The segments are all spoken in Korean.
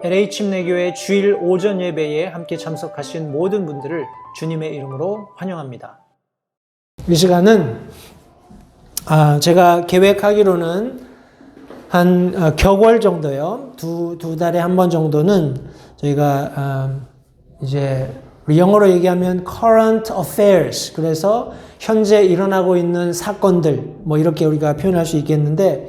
LA 침례교회 주일 오전 예배에 함께 참석하신 모든 분들을 주님의 이름으로 환영합니다. 이 시간은 제가 계획하기로는 한 격월 정도요. 두 달에 한 번 정도는 저희가 이제 영어로 얘기하면 current affairs, 그래서 현재 일어나고 있는 사건들, 뭐 이렇게 우리가 표현할 수 있겠는데,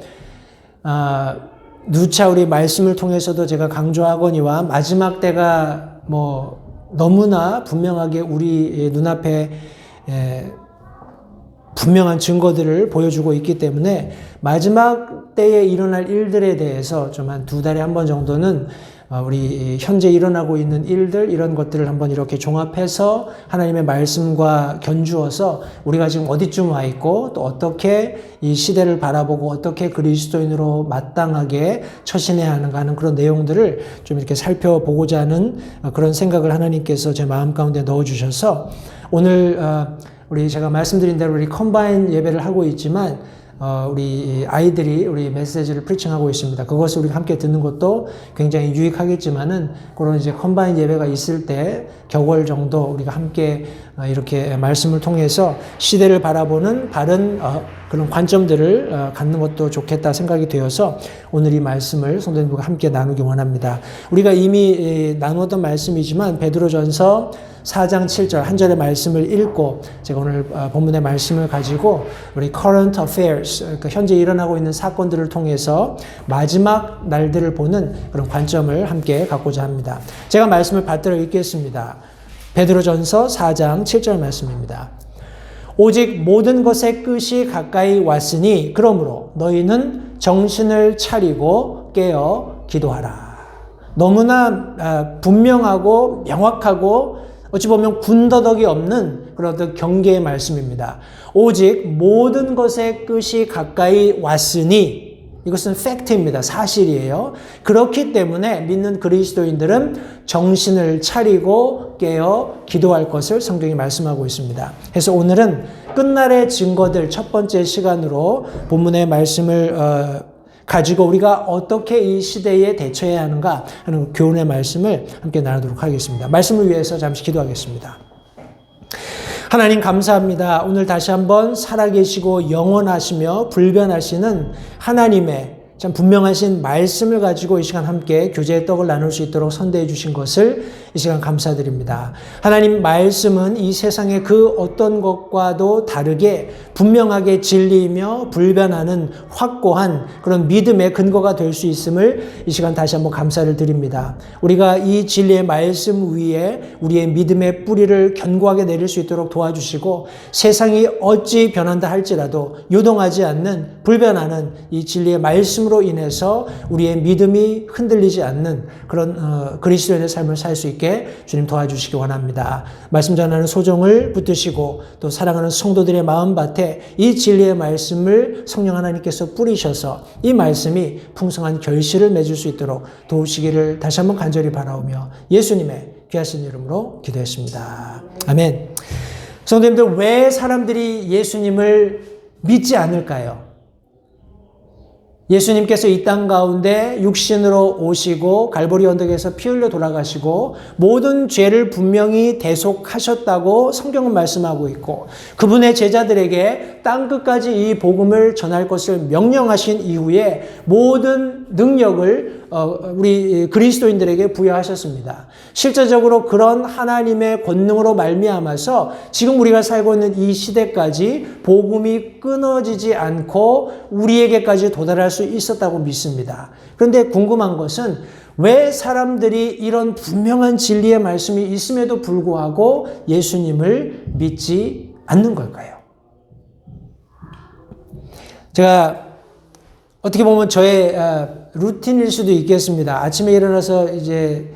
누차 우리 말씀을 통해서도 제가 강조하거니와 마지막 때가 뭐 너무나 분명하게 우리 눈앞에 분명한 증거들을 보여주고 있기 때문에 마지막 때에 일어날 일들에 대해서 좀 한 두 달에 한 번 정도는 우리 현재 일어나고 있는 일들, 이런 것들을 한번 이렇게 종합해서 하나님의 말씀과 견주어서 우리가 지금 어디쯤 와 있고 또 어떻게 이 시대를 바라보고 어떻게 그리스도인으로 마땅하게 처신해야 하는가 하는 그런 내용들을 좀 이렇게 살펴보고자 하는 그런 생각을 하나님께서 제 마음 가운데 넣어주셔서 오늘 우리 제가 말씀드린 대로 우리 컴바인 예배를 하고 있지만 우리 아이들이 우리 메시지를 프리칭하고 있습니다. 그것을 우리가 함께 듣는 것도 굉장히 유익하겠지만은 그런 이제 컴바인 예배가 있을 때 격월 정도 우리가 함께 이렇게 말씀을 통해서 시대를 바라보는 바른 그런 관점들을 갖는 것도 좋겠다 생각이 되어서 오늘 이 말씀을 성도님들과 함께 나누기 원합니다. 우리가 이미 나누었던 말씀이지만 베드로전서 4장 7절 한 절의 말씀을 읽고 제가 오늘 본문의 말씀을 가지고 우리 current affairs, 그러니까 현재 일어나고 있는 사건들을 통해서 마지막 날들을 보는 그런 관점을 함께 갖고자 합니다. 제가 말씀을 받들어 읽겠습니다. 베드로전서 4장 7절 말씀입니다. 오직 모든 것의 끝이 가까이 왔으니 그러므로 너희는 정신을 차리고 깨어 기도하라. 너무나 분명하고 명확하고 어찌 보면 군더더기 없는 그런 어떤 경계의 말씀입니다. 오직 모든 것의 끝이 가까이 왔으니 이것은 팩트입니다. 사실이에요. 그렇기 때문에 믿는 그리스도인들은 정신을 차리고 깨어 기도할 것을 성경이 말씀하고 있습니다. 그래서 오늘은 끝날의 증거들 첫 번째 시간으로 본문의 말씀을 가지고 우리가 어떻게 이 시대에 대처해야 하는가 하는 교훈의 말씀을 함께 나누도록 하겠습니다. 말씀을 위해서 잠시 기도하겠습니다. 하나님 감사합니다. 오늘 다시 한번 살아계시고 영원하시며 불변하시는 하나님의 참 분명하신 말씀을 가지고 이 시간 함께 교제의 떡을 나눌 수 있도록 선대해 주신 것을 이 시간 감사드립니다. 하나님 말씀은 이 세상의 그 어떤 것과도 다르게 분명하게 진리이며 불변하는 확고한 그런 믿음의 근거가 될 수 있음을 이 시간 다시 한번 감사를 드립니다. 우리가 이 진리의 말씀 위에 우리의 믿음의 뿌리를 견고하게 내릴 수 있도록 도와주시고 세상이 어찌 변한다 할지라도 요동하지 않는 불변하는 이 진리의 말씀으로 인해서 우리의 믿음이 흔들리지 않는 그런 그리스도인의 삶을 살 수 있게 주님 도와주시기 원합니다. 말씀 전하는 소정을 붙드시고 또 사랑하는 성도들의 마음밭에 이 진리의 말씀을 성령 하나님께서 뿌리셔서 이 말씀이 풍성한 결실을 맺을 수 있도록 도우시기를 다시 한번 간절히 바라오며 예수님의 귀하신 이름으로 기도했습니다. 아멘. 성도님들, 왜 사람들이 예수님을 믿지 않을까요? 예수님께서 이 땅 가운데 육신으로 오시고 갈보리 언덕에서 피 흘려 돌아가시고 모든 죄를 분명히 대속하셨다고 성경은 말씀하고 있고 그분의 제자들에게 땅 끝까지 이 복음을 전할 것을 명령하신 이후에 모든 능력을 우리 그리스도인들에게 부여하셨습니다. 실제적으로 그런 하나님의 권능으로 말미암아서 지금 우리가 살고 있는 이 시대까지 복음이 끊어지지 않고 우리에게까지 도달할 수 있었다고 믿습니다. 그런데 궁금한 것은 왜 사람들이 이런 분명한 진리의 말씀이 있음에도 불구하고 예수님을 믿지 않는 걸까요? 제가 어떻게 보면 저의 루틴일 수도 있겠습니다. 아침에 일어나서 이제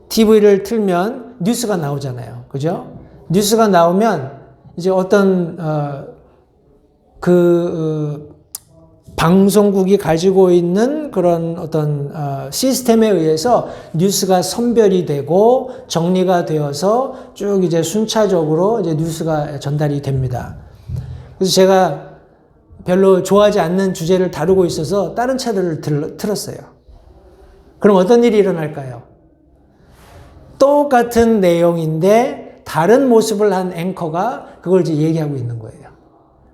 TV를 틀면 뉴스가 나오잖아요. 그죠? 뉴스가 나오면 이제 어떤 방송국이 가지고 있는 그런 어떤 시스템에 의해서 뉴스가 선별이 되고 정리가 되어서 쭉 이제 순차적으로 이제 뉴스가 전달이 됩니다. 그래서 제가 별로 좋아하지 않는 주제를 다루고 있어서 다른 채널을 틀었어요. 그럼 어떤 일이 일어날까요? 똑같은 내용인데 다른 모습을 한 앵커가 그걸 이제 얘기하고 있는 거예요.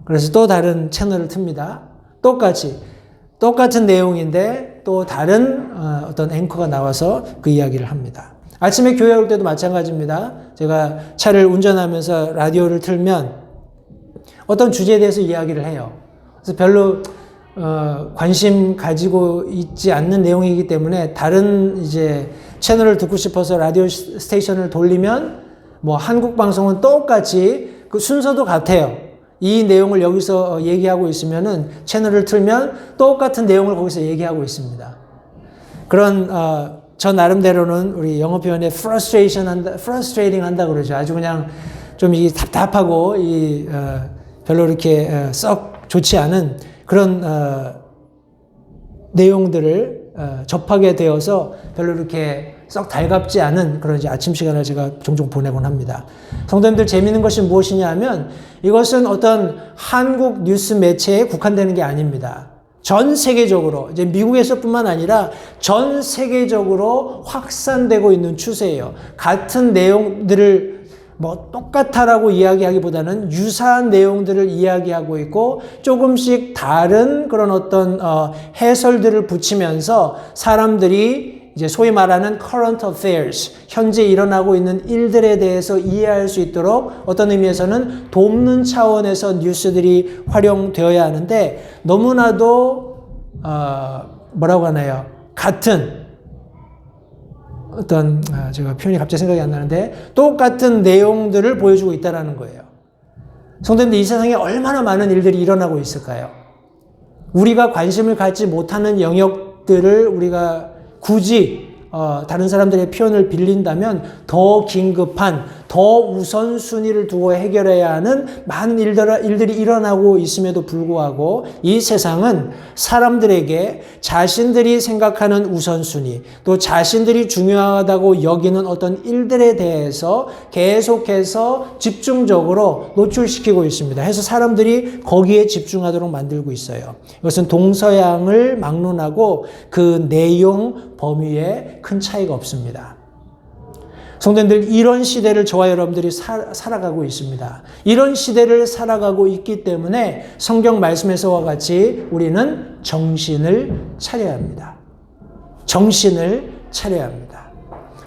그래서 또 다른 채널을 틉니다. 똑같은 내용인데 또 다른 어떤 앵커가 나와서 그 이야기를 합니다. 아침에 교회 올 때도 마찬가지입니다. 제가 차를 운전하면서 라디오를 틀면 어떤 주제에 대해서 이야기를 해요. 그래서 별로 관심 가지고 있지 않는 내용이기 때문에 다른 이제 채널을 듣고 싶어서 라디오 스테이션을 돌리면 뭐 한국 방송은 똑같이 그 순서도 같아요. 이 내용을 여기서 얘기하고 있으면은 채널을 틀면 똑같은 내용을 거기서 얘기하고 있습니다. 그런 저 나름대로는 우리 영어 표현에 frustrating 한다 그러죠. 아주 그냥 좀 이 답답하고 별로 이렇게 썩 좋지 않은 그런 내용들을 접하게 되어서 별로 이렇게 썩 달갑지 않은 그런 이제 아침 시간을 제가 종종 보내곤 합니다. 성도님들 재미있는 것이 무엇이냐 하면 이것은 어떤 한국 뉴스 매체에 국한되는 게 아닙니다. 전 세계적으로 이제 미국에서뿐만 아니라 전 세계적으로 확산되고 있는 추세예요. 같은 내용들을 뭐 똑같아라고 이야기하기보다는 유사한 내용들을 이야기하고 있고 조금씩 다른 그런 어떤 해설들을 붙이면서 사람들이 이제 소위 말하는 current affairs, 현재 일어나고 있는 일들에 대해서 이해할 수 있도록 어떤 의미에서는 돕는 차원에서 뉴스들이 활용되어야 하는데 너무나도 뭐라고 하나요? 같은 어떤 제가 표현이 갑자기 생각이 안 나는데 똑같은 내용들을 보여주고 있다는 거예요. 성도님들 이 세상에 얼마나 많은 일들이 일어나고 있을까요? 우리가 관심을 갖지 못하는 영역들을 우리가 굳이 다른 사람들의 표현을 빌린다면 더 긴급한, 더 우선순위를 두고 해결해야 하는 많은 일들이 일어나고 있음에도 불구하고 이 세상은 사람들에게 자신들이 생각하는 우선순위, 또 자신들이 중요하다고 여기는 어떤 일들에 대해서 계속해서 집중적으로 노출시키고 있습니다. 해서 사람들이 거기에 집중하도록 만들고 있어요. 이것은 동서양을 막론하고 그 내용, 범위에 큰 차이가 없습니다. 성도님들 이런 시대를 저와 여러분들이 살아가고 있습니다. 이런 시대를 살아가고 있기 때문에 성경 말씀에서와 같이 우리는 정신을 차려야 합니다. 정신을 차려야 합니다.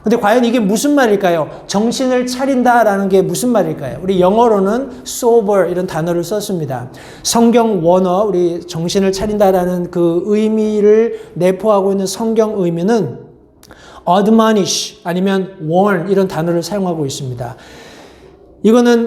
근데 과연 이게 무슨 말일까요? 정신을 차린다라는 게 무슨 말일까요? 우리 영어로는 sober 이런 단어를 썼습니다. 성경 원어, 우리 정신을 차린다라는 그 의미를 내포하고 있는 성경 의미는 admonish 아니면 warn 이런 단어를 사용하고 있습니다. 이거는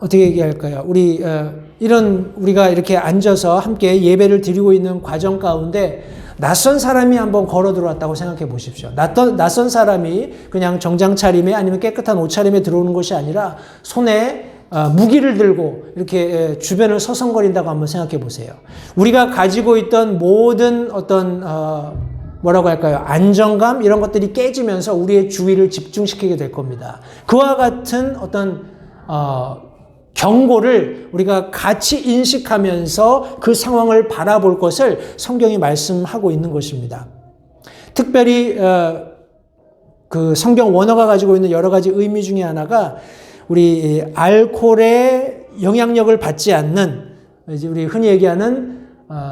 어떻게 얘기할까요? 우리가 이렇게 앉아서 함께 예배를 드리고 있는 과정 가운데 낯선 사람이 한번 걸어 들어왔다고 생각해 보십시오. 낯선 사람이 그냥 정장 차림에 아니면 깨끗한 옷차림에 들어오는 것이 아니라 손에 무기를 들고 이렇게 주변을 서성거린다고 한번 생각해 보세요. 우리가 가지고 있던 모든 어떤 뭐라고 할까요? 안정감 이런 것들이 깨지면서 우리의 주의를 집중시키게 될 겁니다. 그와 같은 어떤 경고를 우리가 같이 인식하면서 그 상황을 바라볼 것을 성경이 말씀하고 있는 것입니다. 특별히 그 성경 원어가 가지고 있는 여러 가지 의미 중에 하나가 우리 알코올의 영향력을 받지 않는 이제 우리 흔히 얘기하는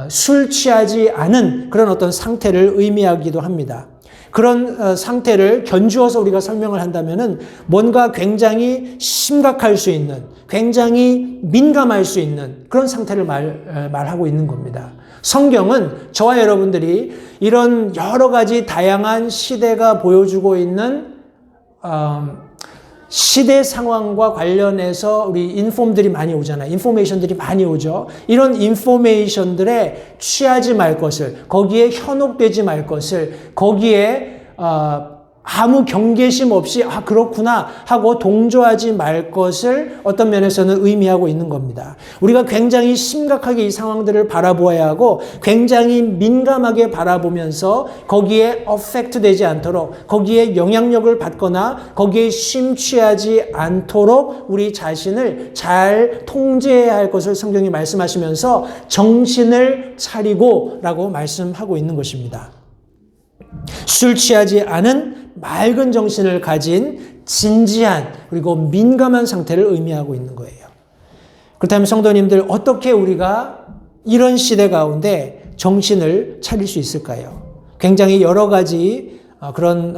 술 취하지 않은 그런 어떤 상태를 의미하기도 합니다. 그런 상태를 견주어서 우리가 설명을 한다면은 뭔가 굉장히 심각할 수 있는, 굉장히 민감할 수 있는 그런 상태를 말하고 있는 겁니다. 성경은 저와 여러분들이 이런 여러 가지 다양한 시대가 보여주고 있는 시대 상황과 관련해서 우리 인폼들이 많이 오잖아요. 인포메이션들이 많이 오죠. 이런 인포메이션들에 취하지 말 것을, 거기에 현혹되지 말 것을, 거기에 아무 경계심 없이 그렇구나 하고 동조하지 말 것을 어떤 면에서는 의미하고 있는 겁니다. 우리가 굉장히 심각하게 이 상황들을 바라보아야 하고 굉장히 민감하게 바라보면서 거기에 어펙트 되지 않도록, 거기에 영향력을 받거나 거기에 심취하지 않도록 우리 자신을 잘 통제해야 할 것을 성경이 말씀하시면서 정신을 차리고 라고 말씀하고 있는 것입니다. 술 취하지 않은 맑은 정신을 가진 진지한 그리고 민감한 상태를 의미하고 있는 거예요. 그렇다면 성도님들, 어떻게 우리가 이런 시대 가운데 정신을 차릴 수 있을까요? 굉장히 여러 가지 그런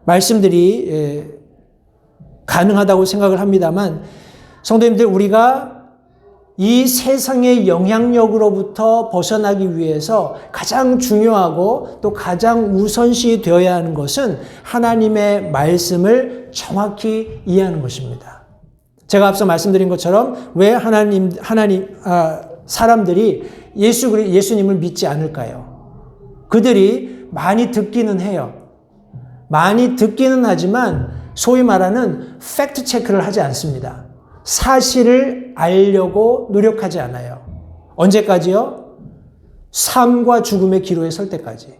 말씀들이 가능하다고 생각을 합니다만, 성도님들, 우리가 이 세상의 영향력으로부터 벗어나기 위해서 가장 중요하고 또 가장 우선시 되어야 하는 것은 하나님의 말씀을 정확히 이해하는 것입니다. 제가 앞서 말씀드린 것처럼 왜 사람들이 예수님을 믿지 않을까요? 그들이 많이 듣기는 해요. 많이 듣기는 하지만 소위 말하는 팩트 체크를 하지 않습니다. 사실을 알려고 노력하지 않아요. 언제까지요? 삶과 죽음의 기로에 설 때까지.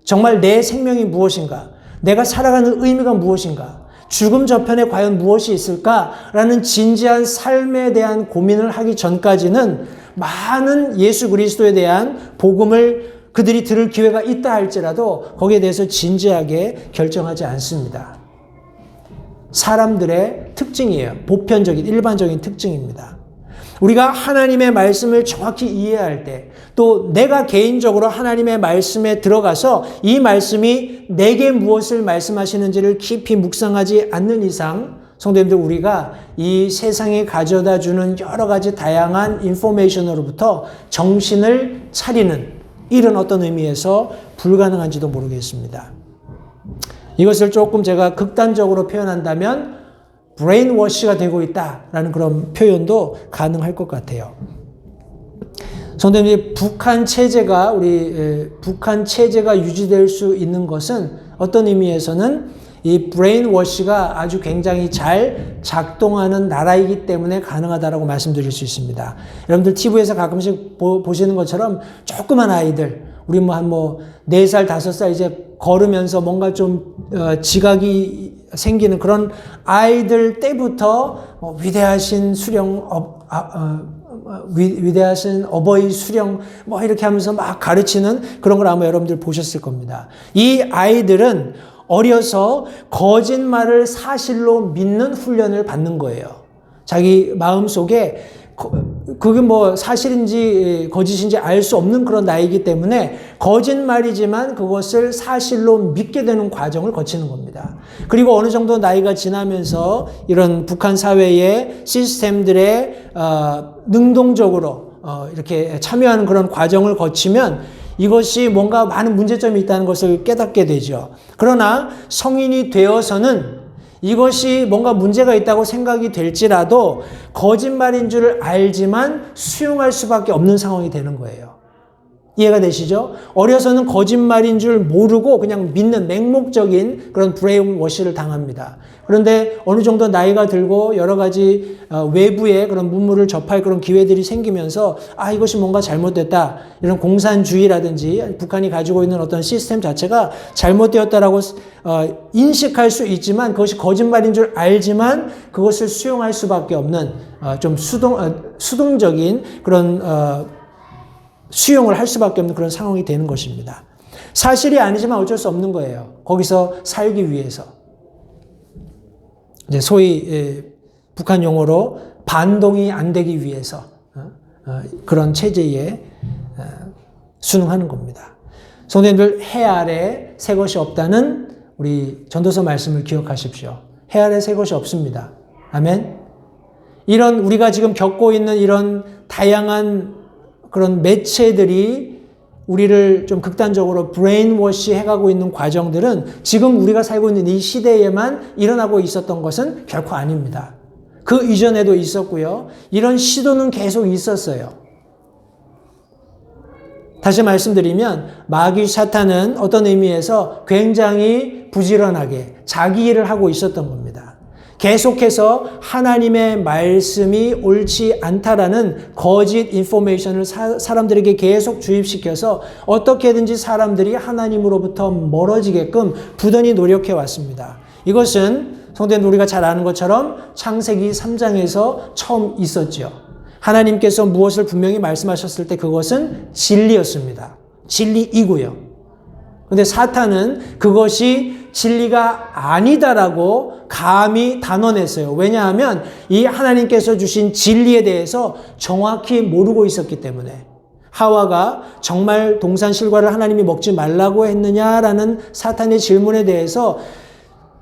정말 내 생명이 무엇인가? 내가 살아가는 의미가 무엇인가? 죽음 저편에 과연 무엇이 있을까라는 진지한 삶에 대한 고민을 하기 전까지는 많은 예수 그리스도에 대한 복음을 그들이 들을 기회가 있다 할지라도 거기에 대해서 진지하게 결정하지 않습니다. 사람들의 특징이에요. 보편적인, 일반적인 특징입니다. 우리가 하나님의 말씀을 정확히 이해할 때, 또 내가 개인적으로 하나님의 말씀에 들어가서 이 말씀이 내게 무엇을 말씀하시는지를 깊이 묵상하지 않는 이상, 성도님들, 우리가 이 세상에 가져다 주는 여러 가지 다양한 인포메이션으로부터 정신을 차리는 이런 어떤 의미에서 불가능한지도 모르겠습니다. 이것을 조금 제가 극단적으로 표현한다면 브레인워시가 되고 있다라는 그런 표현도 가능할 것 같아요. 성도님, 북한 체제가 유지될 수 있는 것은 어떤 의미에서는 이 브레인워시가 아주 굉장히 잘 작동하는 나라이기 때문에 가능하다라고 말씀드릴 수 있습니다. 여러분들 TV에서 가끔씩 보시는 것처럼 조그만 아이들, 우리 한 4살, 5살 이제 걸으면서 뭔가 좀 지각이 생기는 그런 아이들 때부터 위대하신 위대하신 어버이 수령 이렇게 하면서 막 가르치는 그런 걸 아마 여러분들 보셨을 겁니다. 이 아이들은 어려서 거짓말을 사실로 믿는 훈련을 받는 거예요. 자기 마음속에 그게 사실인지 거짓인지 알 수 없는 그런 나이기 때문에 거짓말이지만 그것을 사실로 믿게 되는 과정을 거치는 겁니다. 그리고 어느 정도 나이가 지나면서 이런 북한 사회의 시스템들에 능동적으로 이렇게 참여하는 그런 과정을 거치면 이것이 뭔가 많은 문제점이 있다는 것을 깨닫게 되죠. 그러나 성인이 되어서는 이것이 뭔가 문제가 있다고 생각이 될지라도 거짓말인 줄 알지만 수용할 수밖에 없는 상황이 되는 거예요. 이해가 되시죠? 어려서는 거짓말인 줄 모르고 그냥 믿는 맹목적인 그런 브레인워시를 당합니다. 그런데 어느 정도 나이가 들고 여러 가지 외부의 그런 문물을 접할 그런 기회들이 생기면서 이것이 뭔가 잘못됐다. 이런 공산주의라든지 북한이 가지고 있는 어떤 시스템 자체가 잘못되었다라고 인식할 수 있지만 그것이 거짓말인 줄 알지만 그것을 수용할 수밖에 없는 좀 수동적인 그런 수용을 할 수밖에 없는 그런 상황이 되는 것입니다. 사실이 아니지만 어쩔 수 없는 거예요. 거기서 살기 위해서. 이제 소위 북한 용어로 반동이 안 되기 위해서 그런 체제에 순응하는 겁니다. 성도님들, 해 아래 새 것이 없다는 우리 전도서 말씀을 기억하십시오. 해 아래 새 것이 없습니다. 아멘. 이런 우리가 지금 겪고 있는 이런 다양한 그런 매체들이 우리를 좀 극단적으로 브레인워시 해가고 있는 과정들은 지금 우리가 살고 있는 이 시대에만 일어나고 있었던 것은 결코 아닙니다. 그 이전에도 있었고요. 이런 시도는 계속 있었어요. 다시 말씀드리면 마귀 사탄은 어떤 의미에서 굉장히 부지런하게 자기 일을 하고 있었던 겁니다. 계속해서 하나님의 말씀이 옳지 않다라는 거짓 인포메이션을 사람들에게 계속 주입시켜서 어떻게든지 사람들이 하나님으로부터 멀어지게끔 부단히 노력해 왔습니다. 이것은 성도님 우리가 잘 아는 것처럼 창세기 3장에서 처음 있었죠. 하나님께서 무엇을 분명히 말씀하셨을 때 그것은 진리였습니다. 진리이고요. 근데 사탄은 그것이 진리가 아니다라고 감히 단언했어요. 왜냐하면 이 하나님께서 주신 진리에 대해서 정확히 모르고 있었기 때문에. 하와가 정말 동산 실과를 하나님이 먹지 말라고 했느냐라는 사탄의 질문에 대해서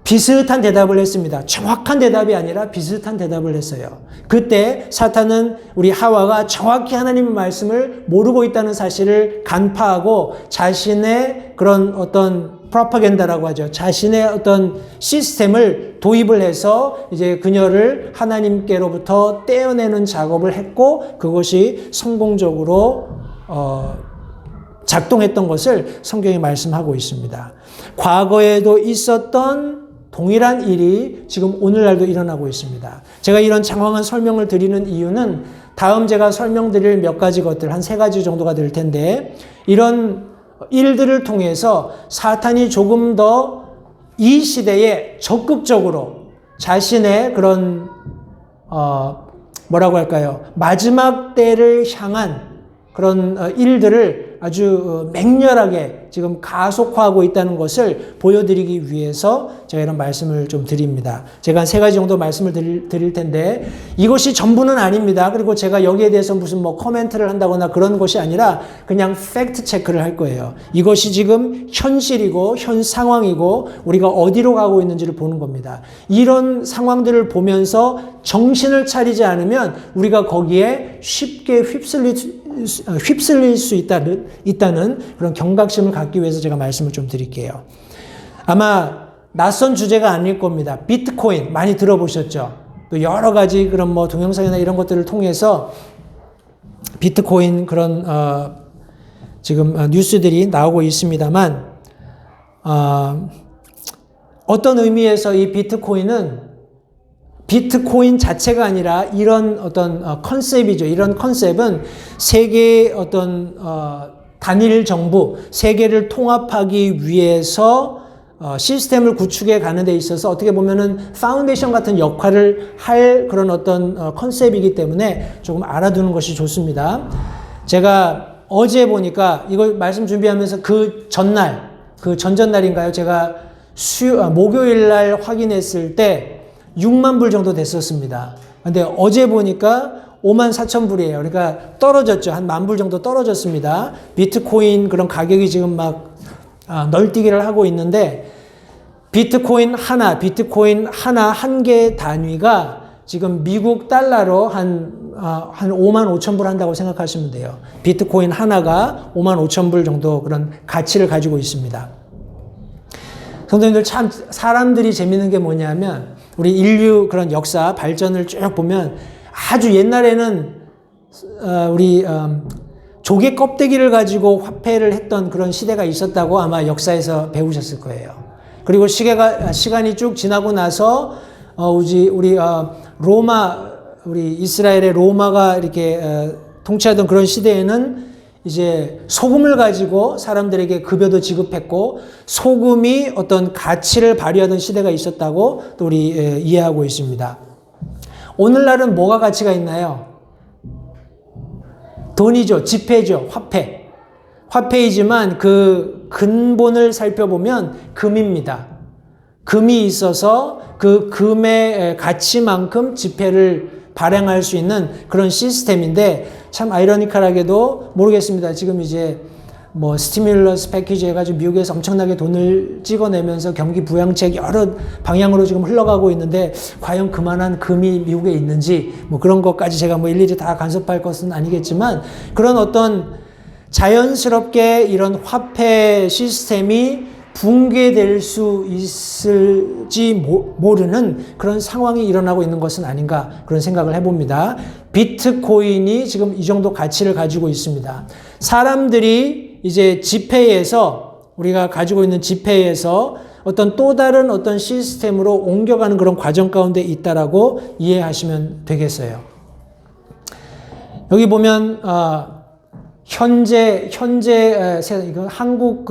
비슷한 대답을 했습니다. 정확한 대답이 아니라 비슷한 대답을 했어요. 그때 사탄은 우리 하와가 정확히 하나님의 말씀을 모르고 있다는 사실을 간파하고 자신의 그런 어떤 프로파간다라고 하죠. 자신의 어떤 시스템을 도입을 해서 이제 그녀를 하나님께로부터 떼어내는 작업을 했고 그것이 성공적으로 작동했던 것을 성경이 말씀하고 있습니다. 과거에도 있었던 동일한 일이 지금 오늘날도 일어나고 있습니다. 제가 이런 장황한 설명을 드리는 이유는 다음 제가 설명드릴 몇 가지 것들, 한 3가지 정도가 될 텐데 이런 일들을 통해서 사탄이 조금 더 이 시대에 적극적으로 자신의 그런 뭐라고 할까요? 마지막 때를 향한 그런 일들을 아주 맹렬하게 지금 가속화하고 있다는 것을 보여드리기 위해서 제가 이런 말씀을 좀 드립니다. 제가 한 3가지 정도 말씀을 드릴 텐데 이것이 전부는 아닙니다. 그리고 제가 여기에 대해서 무슨 뭐 코멘트를 한다거나 그런 것이 아니라 그냥 팩트 체크를 할 거예요. 이것이 지금 현실이고 현 상황이고 우리가 어디로 가고 있는지를 보는 겁니다. 이런 상황들을 보면서 정신을 차리지 않으면 우리가 거기에 쉽게 휩쓸릴 수 있다는 그런 경각심을 갖기 위해서 제가 말씀을 좀 드릴게요. 아마 낯선 주제가 아닐 겁니다. 비트코인 많이 들어보셨죠? 또 여러 가지 그런 뭐 동영상이나 이런 것들을 통해서 비트코인 그런 지금 뉴스들이 나오고 있습니다만 어떤 의미에서 이 비트코인 자체가 아니라 이런 어떤 컨셉이죠. 이런 컨셉은 세계의 어떤 단일 정부, 세계를 통합하기 위해서 시스템을 구축해 가는 데 있어서 어떻게 보면은 파운데이션 같은 역할을 할 그런 어떤 컨셉이기 때문에 조금 알아두는 것이 좋습니다. 제가 어제 보니까 이걸 말씀 준비하면서 그 전날, 그 전전날인가요? 제가 목요일 날 확인했을 때 6만 불 정도 됐었습니다. 근데 어제 보니까 5만 4천 불이에요. 그러니까 떨어졌죠. 한 1만 불 정도 떨어졌습니다. 비트코인 그런 가격이 지금 막 널뛰기를 하고 있는데 비트코인 하나 한 개 단위가 지금 미국 달러로 한 5만 5천 불 한다고 생각하시면 돼요. 비트코인 하나가 5만 5천 불 정도 그런 가치를 가지고 있습니다. 성도님들 참 사람들이 재밌는 게 뭐냐면 우리 인류 그런 역사 발전을 쭉 보면 아주 옛날에는 우리 조개 껍데기를 가지고 화폐를 했던 그런 시대가 있었다고 아마 역사에서 배우셨을 거예요. 그리고 시간이 쭉 지나고 나서 우리 이스라엘의 로마가 이렇게 통치하던 그런 시대에는 이제 소금을 가지고 사람들에게 급여도 지급했고 소금이 어떤 가치를 발휘하던 시대가 있었다고 또 우리 이해하고 있습니다. 오늘날은 뭐가 가치가 있나요? 돈이죠. 지폐죠. 화폐이지만 그 근본을 살펴보면 금입니다. 금이 있어서 그 금의 가치만큼 지폐를 발행할 수 있는 그런 시스템인데 참 아이러니컬하게도 모르겠습니다. 지금 이제 뭐 스티뮬러스 패키지 해가지고 미국에서 엄청나게 돈을 찍어내면서 경기 부양책 여러 방향으로 지금 흘러가고 있는데 과연 그만한 금이 미국에 있는지 뭐 그런 것까지 제가 뭐 일일이 다 간섭할 것은 아니겠지만 그런 어떤 자연스럽게 이런 화폐 시스템이 붕괴될 수 있을지 모르는 그런 상황이 일어나고 있는 것은 아닌가 그런 생각을 해봅니다. 비트코인이 지금 이 정도 가치를 가지고 있습니다. 사람들이 이제 지폐에서 우리가 가지고 있는 지폐에서 어떤 또 다른 어떤 시스템으로 옮겨가는 그런 과정 가운데 있다라고 이해하시면 되겠어요. 여기 보면 현재 이건 한국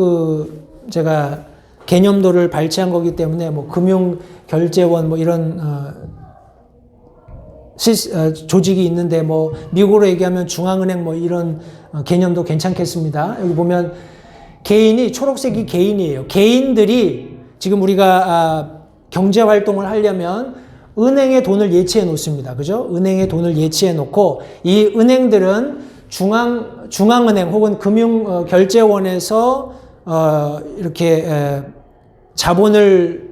제가 개념도를 발췌한 거기 때문에 뭐 금융 결제원 뭐 이런 조직이 있는데 뭐 미국으로 얘기하면 중앙은행 뭐 이런 개념도 괜찮겠습니다. 여기 보면 개인이 초록색이 개인이에요. 개인들이 지금 우리가 경제 활동을 하려면 은행에 돈을 예치해 놓습니다. 그죠? 은행에 돈을 예치해 놓고 이 은행들은 중앙은행 혹은 금융 결제원에서 이렇게 자본을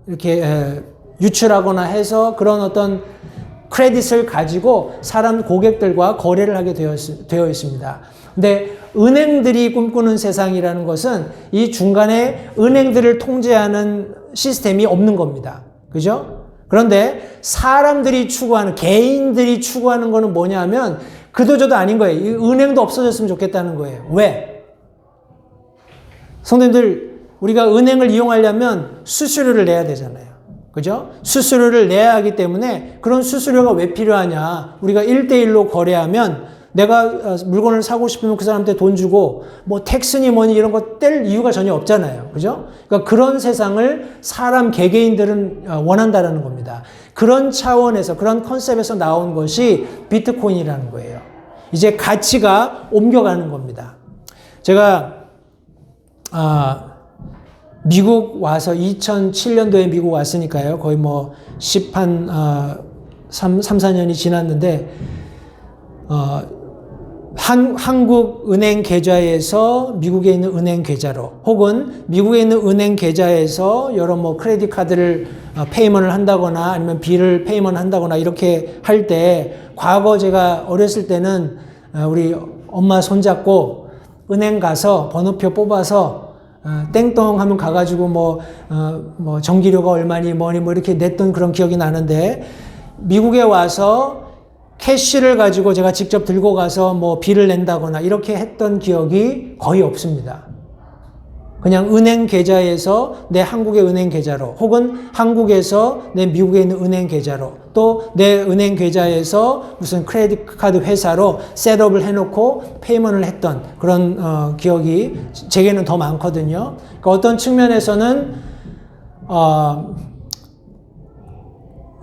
이렇게 유출하거나 해서 그런 어떤 크레딧을 가지고 사람 고객들과 거래를 하게 되어 있습니다. 근데 은행들이 꿈꾸는 세상이라는 것은 이 중간에 은행들을 통제하는 시스템이 없는 겁니다. 그죠? 그런데 사람들이 추구하는, 개인들이 추구하는 거는 뭐냐 하면 그도저도 아닌 거예요. 이 은행도 없어졌으면 좋겠다는 거예요. 왜? 성도님들, 우리가 은행을 이용하려면 수수료를 내야 되잖아요. 그죠? 수수료를 내야 하기 때문에 그런 수수료가 왜 필요하냐. 우리가 1대1로 거래하면 내가 물건을 사고 싶으면 그 사람한테 돈 주고 뭐 텍스니 뭐니 이런 거 뗄 이유가 전혀 없잖아요. 그죠? 그러니까 그런 세상을 사람 개개인들은 원한다라는 겁니다. 그런 차원에서 그런 컨셉에서 나온 것이 비트코인이라는 거예요. 이제 가치가 옮겨가는 겁니다. 제가 미국 와서 2007년도에 미국 왔으니까요. 거의 뭐 3, 4년이 지났는데 한국 은행 계좌에서 미국에 있는 은행 계좌로 혹은 미국에 있는 은행 계좌에서 여러 뭐 크레딧 카드를 페이먼을 한다거나 아니면 비를 페이먼 한다거나 이렇게 할 때 과거 제가 어렸을 때는 우리 엄마 손잡고 은행 가서 번호표 뽑아서 땡똥 하면 가가지고 뭐 전기료가 얼마니 뭐니 뭐 이렇게 냈던 그런 기억이 나는데 미국에 와서 캐시를 가지고 제가 직접 들고 가서 뭐 비를 낸다거나 이렇게 했던 기억이 거의 없습니다. 그냥 은행 계좌에서 내 한국의 은행 계좌로 혹은 한국에서 내 미국에 있는 은행 계좌로 또 내 은행 계좌에서 무슨 크레딧 카드 회사로 셋업을 해놓고 페이먼을 했던 그런 기억이 제게는 더 많거든요. 그러니까 어떤 측면에서는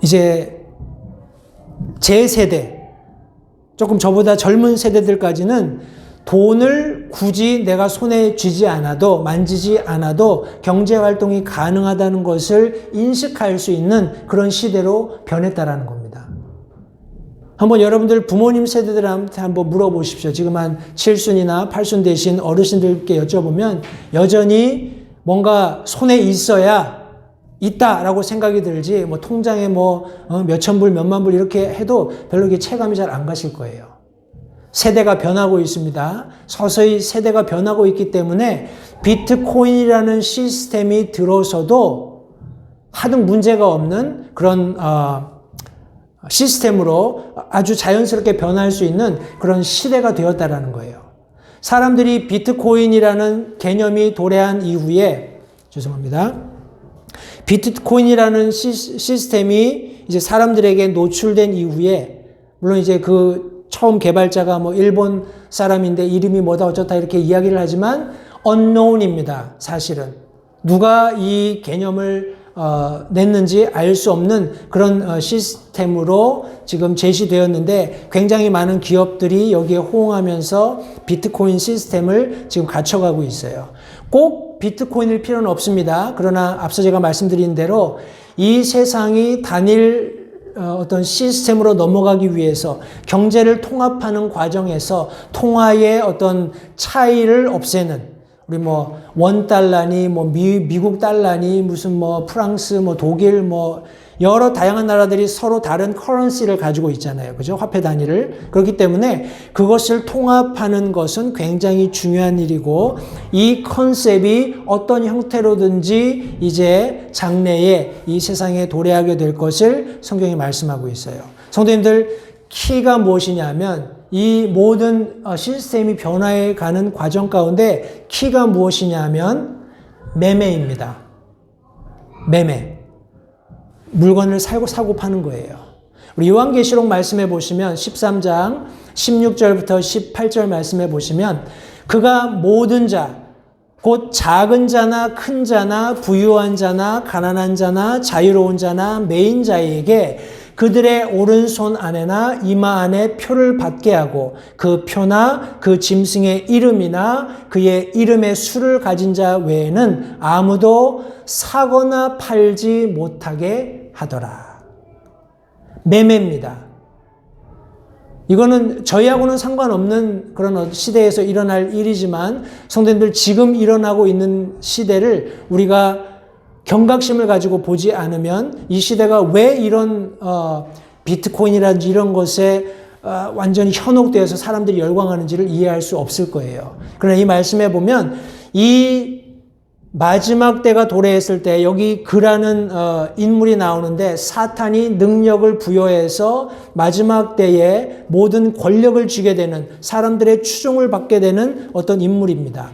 이제 제 세대, 조금 저보다 젊은 세대들까지는 돈을 굳이 내가 손에 쥐지 않아도, 만지지 않아도 경제활동이 가능하다는 것을 인식할 수 있는 그런 시대로 변했다라는 겁니다. 한번 여러분들 부모님 세대들한테 한번 물어보십시오. 지금 한 7순이나 8순 되신 어르신들께 여쭤보면 여전히 뭔가 손에 있다라고 생각이 들지, 뭐 통장에 뭐 몇천 불, 몇만 불 이렇게 해도 별로 이게 체감이 잘 안 가실 거예요. 세대가 변하고 있습니다. 서서히 세대가 변하고 있기 때문에 비트코인이라는 시스템이 들어서도 하등 문제가 없는 그런 시스템으로 아주 자연스럽게 변할 수 있는 그런 시대가 되었다라는 거예요. 사람들이 비트코인이라는 개념이 도래한 이후에, 죄송합니다. 비트코인이라는 시스템이 이제 사람들에게 노출된 이후에, 물론 이제 그 처음 개발자가 뭐 일본 사람인데 이름이 뭐다 어쩌다 이렇게 이야기를 하지만 unknown입니다. 사실은 누가 이 개념을 냈는지 알 수 없는 그런 시스템으로 지금 제시되었는데 굉장히 많은 기업들이 여기에 호응하면서 비트코인 시스템을 지금 갖춰가고 있어요. 꼭 비트코인일 필요는 없습니다. 그러나 앞서 제가 말씀드린 대로 이 세상이 단일 어떤 시스템으로 넘어가기 위해서 경제를 통합하는 과정에서 통화의 어떤 차이를 없애는, 우리 뭐 원달러니 뭐 미국 달러니 무슨 뭐 프랑스 뭐 독일 뭐 여러 다양한 나라들이 서로 다른 커런시를 가지고 있잖아요. 그죠? 화폐 단위를. 그렇기 때문에 그것을 통합하는 것은 굉장히 중요한 일이고, 이 컨셉이 어떤 형태로든지 이제 장래에 이 세상에 도래하게 될 것을 성경이 말씀하고 있어요. 성도님들, 키가 무엇이냐면 이 모든 시스템이 변화해 가는 과정 가운데 키가 무엇이냐면 매매입니다. 매매. 물건을 사고 파는 거예요. 우리 요한계시록 말씀해 보시면 13장 16절부터 18절 말씀해 보시면 그가 모든 자, 곧 작은 자나 큰 자나 부유한 자나 가난한 자나 자유로운 자나 매인 자에게 그들의 오른손 안에나 이마 안에 표를 받게 하고 그 표나 그 짐승의 이름이나 그의 이름의 수를 가진 자 외에는 아무도 사거나 팔지 못하게 하더라. 매매입니다. 이거는 저희하고는 상관없는 그런 시대에서 일어날 일이지만 성도님들 지금 일어나고 있는 시대를 우리가 경각심을 가지고 보지 않으면 이 시대가 왜 이런 비트코인이라든지 이런 것에 완전히 현혹되어서 사람들이 열광하는지를 이해할 수 없을 거예요. 그러나 이 말씀에 보면 이 마지막 때가 도래했을 때 여기 그라는 인물이 나오는데 사탄이 능력을 부여해서 마지막 때에 모든 권력을 쥐게 되는 사람들의 추종을 받게 되는 어떤 인물입니다.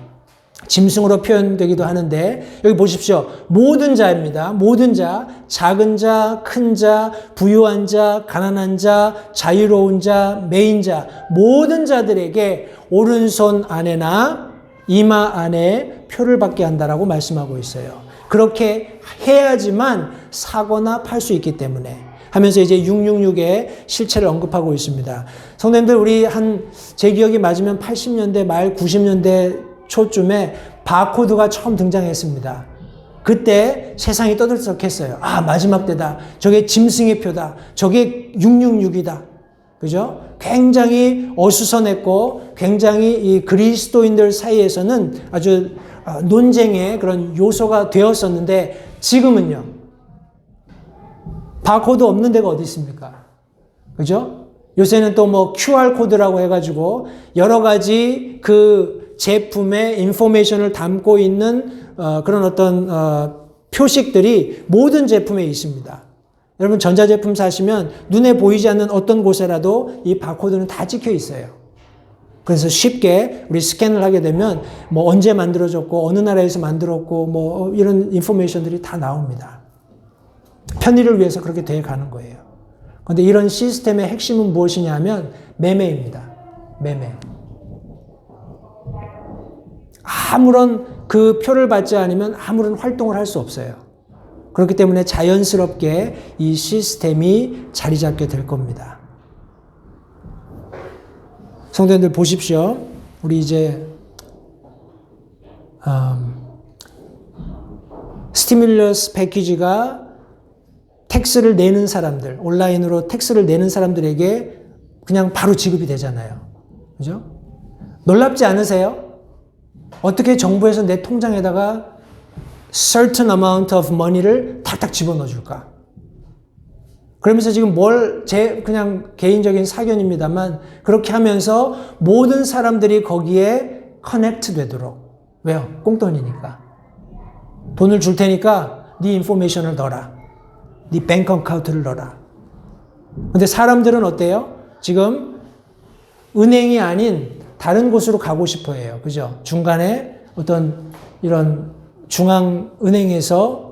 짐승으로 표현되기도 하는데 여기 보십시오. 모든 자입니다. 모든 자, 작은 자, 큰 자, 부유한 자, 가난한 자, 자유로운 자, 매인 자, 모든 자들에게 오른손 안에나 이마 안에 표를 받게 한다라고 말씀하고 있어요. 그렇게 해야지만 사거나 팔 수 있기 때문에 하면서 이제 666의 실체를 언급하고 있습니다. 성도님들 우리 제 기억이 맞으면 80년대 말 90년대 초쯤에 바코드가 처음 등장했습니다. 그때 세상이 떠들썩했어요. 아, 마지막 때다. 저게 짐승의 표다. 저게 666이다. 그죠? 굉장히 어수선했고 굉장히 이 그리스도인들 사이에서는 아주 논쟁의 그런 요소가 되었었는데 지금은요. 바코드 없는 데가 어디 있습니까? 그죠? 요새는 또 뭐 QR코드라고 해가지고 여러 가지 그 제품의 인포메이션을 담고 있는 그런 어떤 표식들이 모든 제품에 있습니다. 여러분 전자제품 사시면 눈에 보이지 않는 어떤 곳에라도 이 바코드는 다 찍혀 있어요. 그래서 쉽게 우리 스캔을 하게 되면 뭐 언제 만들어졌고 어느 나라에서 만들었고 뭐 이런 인포메이션들이 다 나옵니다. 편의를 위해서 그렇게 돼 가는 거예요. 그런데 이런 시스템의 핵심은 무엇이냐면 매매입니다. 매매. 아무런 그 표를 받지 않으면 아무런 활동을 할 수 없어요. 그렇기 때문에 자연스럽게 이 시스템이 자리 잡게 될 겁니다. 성도님들 보십시오. 우리 이제 스티뮬러스 패키지가 텍스를 내는 사람들, 온라인으로 텍스를 내는 사람들에게 그냥 바로 지급이 되잖아요. 그죠? 놀랍지 않으세요? 어떻게 정부에서 내 통장에다가 certain amount of money를 탁탁 집어넣어 줄까? 그러면서 지금 제 그냥 개인적인 사견입니다만 그렇게 하면서 모든 사람들이 거기에 커넥트 되도록. 왜요? 꽁돈이니까. 돈을 줄 테니까 네 인포메이션을 넣어라. 네 뱅크 어카운트를 넣어라. 근데 사람들은 어때요? 지금 은행이 아닌 다른 곳으로 가고 싶어 해요. 그죠? 중간에 어떤 이런 중앙은행에서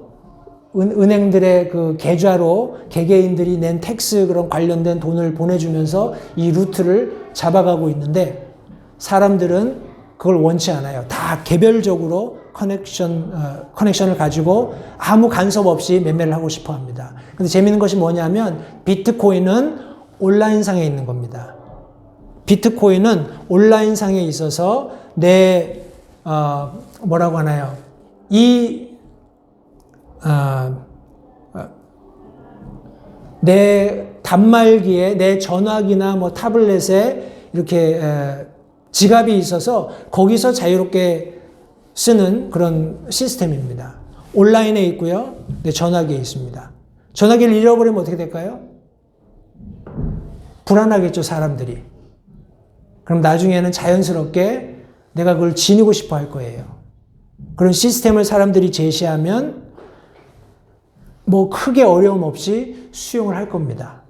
은행들의 그 계좌로 개개인들이 낸 텍스 그런 관련된 돈을 보내주면서 이 루트를 잡아가고 있는데 사람들은 그걸 원치 않아요. 다 개별적으로 커넥션을 가지고 아무 간섭 없이 매매를 하고 싶어 합니다. 근데 재밌는 것이 뭐냐면 비트코인은 온라인상에 있는 겁니다. 비트코인은 온라인상에 있어서 뭐라고 하나요? 내 단말기에, 내 전화기나 뭐 타블렛에 이렇게 지갑이 있어서 거기서 자유롭게 쓰는 그런 시스템입니다. 온라인에 있고요. 내 전화기에 있습니다. 전화기를 잃어버리면 어떻게 될까요? 불안하겠죠, 사람들이. 그럼 나중에는 자연스럽게 내가 그걸 지니고 싶어 할 거예요. 그런 시스템을 사람들이 제시하면 뭐 크게 어려움 없이 수용을 할 겁니다.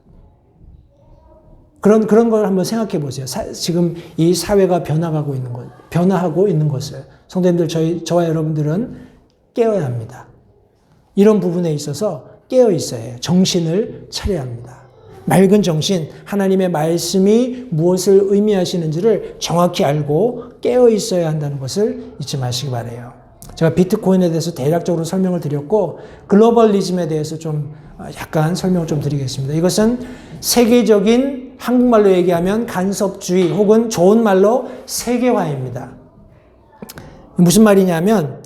그런 걸 한번 생각해 보세요. 지금 이 사회가 변화하고 있는 것을. 성도님들, 저와 여러분들은 깨어야 합니다. 이런 부분에 있어서 깨어 있어야 해요. 정신을 차려야 합니다. 맑은 정신, 하나님의 말씀이 무엇을 의미하시는지를 정확히 알고 깨어 있어야 한다는 것을 잊지 마시기 바라요. 제가 비트코인에 대해서 대략적으로 설명을 드렸고 글로벌리즘에 대해서 좀 약간 설명을 좀 드리겠습니다. 이것은 세계적인, 한국말로 얘기하면 간섭주의 혹은 좋은 말로 세계화입니다. 무슨 말이냐면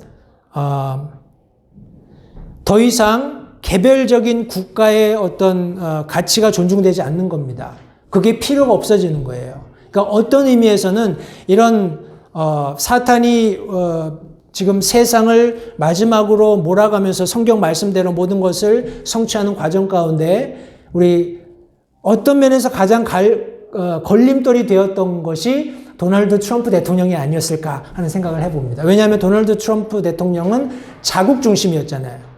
더 이상 개별적인 국가의 어떤 가치가 존중되지 않는 겁니다. 그게 필요가 없어지는 거예요. 그러니까 어떤 의미에서는 이런 사탄이 지금 세상을 마지막으로 몰아가면서 성경 말씀대로 모든 것을 성취하는 과정 가운데 우리 어떤 면에서 가장 걸림돌이 되었던 것이 도널드 트럼프 대통령이 아니었을까 하는 생각을 해봅니다. 왜냐하면 도널드 트럼프 대통령은 자국 중심이었잖아요.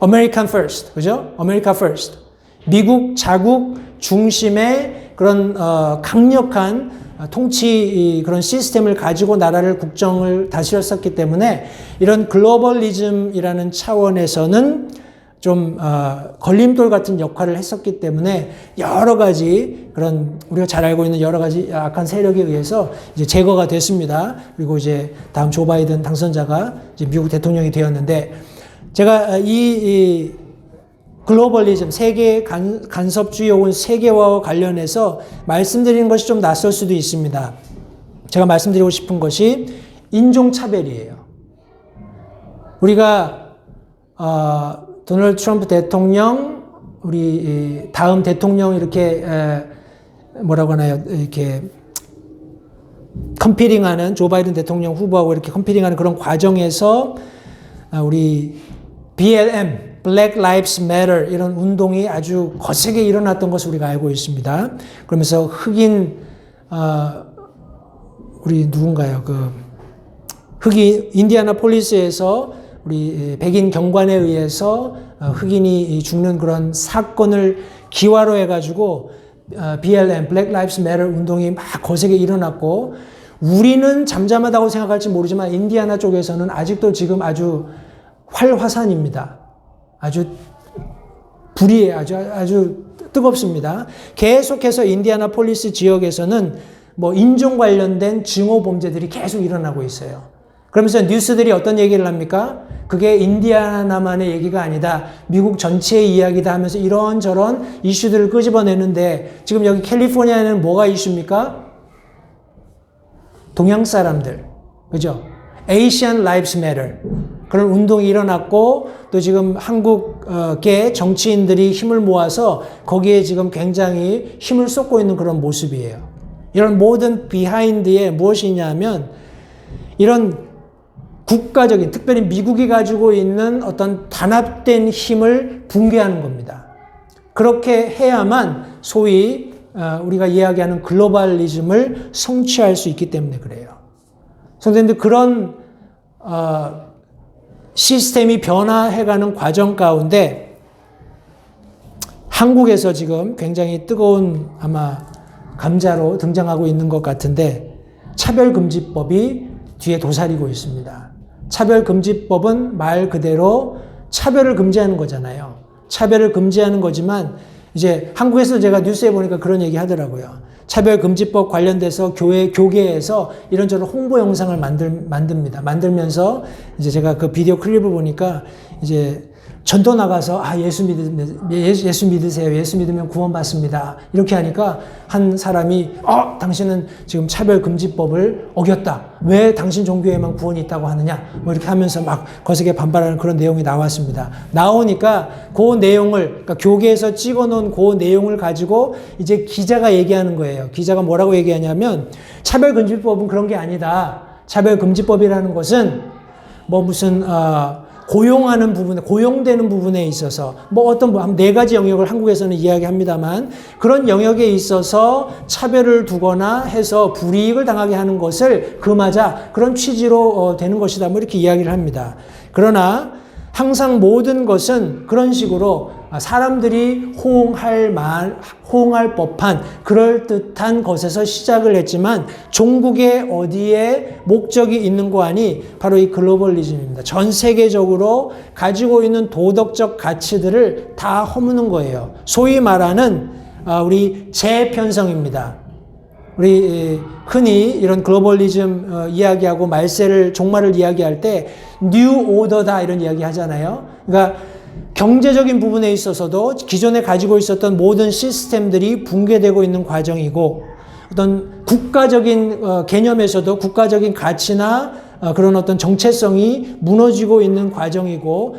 American first, 그죠? America first. 미국 자국 중심의 그런 강력한 통치 그런 시스템을 가지고 나라를 국정을 다스렸었기 때문에 이런 글로벌리즘이라는 차원에서는 좀 걸림돌 같은 역할을 했었기 때문에 여러 가지 그런 우리가 잘 알고 있는 여러 가지 악한 세력에 의해서 이제 제거가 됐습니다. 그리고 이제 다음 조 바이든 당선자가 이제 미국 대통령이 되었는데 제가 이 글로벌리즘, 세계 간섭주의 혹은 세계화와 관련해서 말씀드리는 것이 좀 낯설 수도 있습니다. 제가 말씀드리고 싶은 것이 인종차별이에요. 우리가 도널드 트럼프 대통령, 우리 다음 대통령 이렇게 뭐라고 하나요? 이렇게 컴피팅하는 조 바이든 대통령 후보하고 이렇게 컴피팅하는 그런 과정에서 우리 BLM, Black Lives Matter 이런 운동이 아주 거세게 일어났던 것을 우리가 알고 있습니다. 그러면서 흑인 우리 누군가요? 흑인 인디애나폴리스에서 우리 백인 경관에 의해서 흑인이 죽는 그런 사건을 기화로 해가지고 BLM, Black Lives Matter 운동이 막 거세게 일어났고 우리는 잠잠하다고 생각할지 모르지만 인디애나 쪽에서는 아직도 지금 아주 활화산입니다. 아주 불이에요. 아주 뜨겁습니다. 계속해서 인디애나폴리스 지역에서는 뭐 인종 관련된 증오 범죄들이 계속 일어나고 있어요. 그러면서 뉴스들이 어떤 얘기를 합니까? 그게 인디애나만의 얘기가 아니다. 미국 전체의 이야기다 하면서 이런저런 이슈들을 끄집어내는데 지금 여기 캘리포니아에는 뭐가 이슈입니까? 동양 사람들. 그죠? Asian Lives Matter. 그런 운동이 일어났고 또 지금 한국의 정치인들이 힘을 모아서 거기에 지금 굉장히 힘을 쏟고 있는 그런 모습이에요. 이런 모든 비하인드에 무엇이 있냐면 이런 국가적인, 특별히 미국이 가지고 있는 어떤 단합된 힘을 붕괴하는 겁니다. 그렇게 해야만 소위 우리가 이야기하는 글로벌리즘을 성취할 수 있기 때문에 그래요. 성도님들 그런 시스템이 변화해가는 과정 가운데 한국에서 지금 굉장히 뜨거운 아마 감자로 등장하고 있는 것 같은데 차별금지법이 뒤에 도사리고 있습니다. 차별금지법은 말 그대로 차별을 금지하는 거잖아요. 차별을 금지하는 거지만 이제 한국에서 제가 뉴스에 보니까 그런 얘기 하더라고요. 차별금지법 관련돼서 교계에서 이런저런 홍보 영상을 만듭니다. 만들면서 이제 제가 그 비디오 클립을 보니까 이제 전도 나가서 예수 믿으세요. 예수 믿으면 구원받습니다. 이렇게 하니까 한 사람이 당신은 지금 차별금지법을 어겼다. 왜 당신 종교에만 구원이 있다고 하느냐. 뭐 이렇게 하면서 막 거세게 반발하는 그런 내용이 나왔습니다. 나오니까 그 내용을 그러니까 교계에서 찍어놓은 그 내용을 가지고 이제 기자가 얘기하는 거예요. 기자가 뭐라고 얘기하냐면 차별금지법은 그런 게 아니다. 차별금지법이라는 것은 뭐 무슨 고용하는 부분에, 고용되는 부분에 있어서, 한 4가지 영역을 한국에서는 이야기합니다만, 그런 영역에 있어서 차별을 두거나 해서 불이익을 당하게 하는 것을 금하자, 그런 취지로 되는 것이다. 뭐 이렇게 이야기를 합니다. 그러나, 항상 모든 것은 그런 식으로 사람들이 호응할 법한 그럴듯한 것에서 시작을 했지만 종국의 어디에 목적이 있는 거 아니 바로 이 글로벌리즘입니다. 전 세계적으로 가지고 있는 도덕적 가치들을 다 허무는 거예요. 소위 말하는 우리 재편성입니다. 우리 흔히 이런 글로벌리즘 이야기하고 종말을 이야기할 때 뉴 오더다 이런 이야기 하잖아요. 그러니까 경제적인 부분에 있어서도 기존에 가지고 있었던 모든 시스템들이 붕괴되고 있는 과정이고 어떤 국가적인 개념에서도 국가적인 가치나 그런 어떤 정체성이 무너지고 있는 과정이고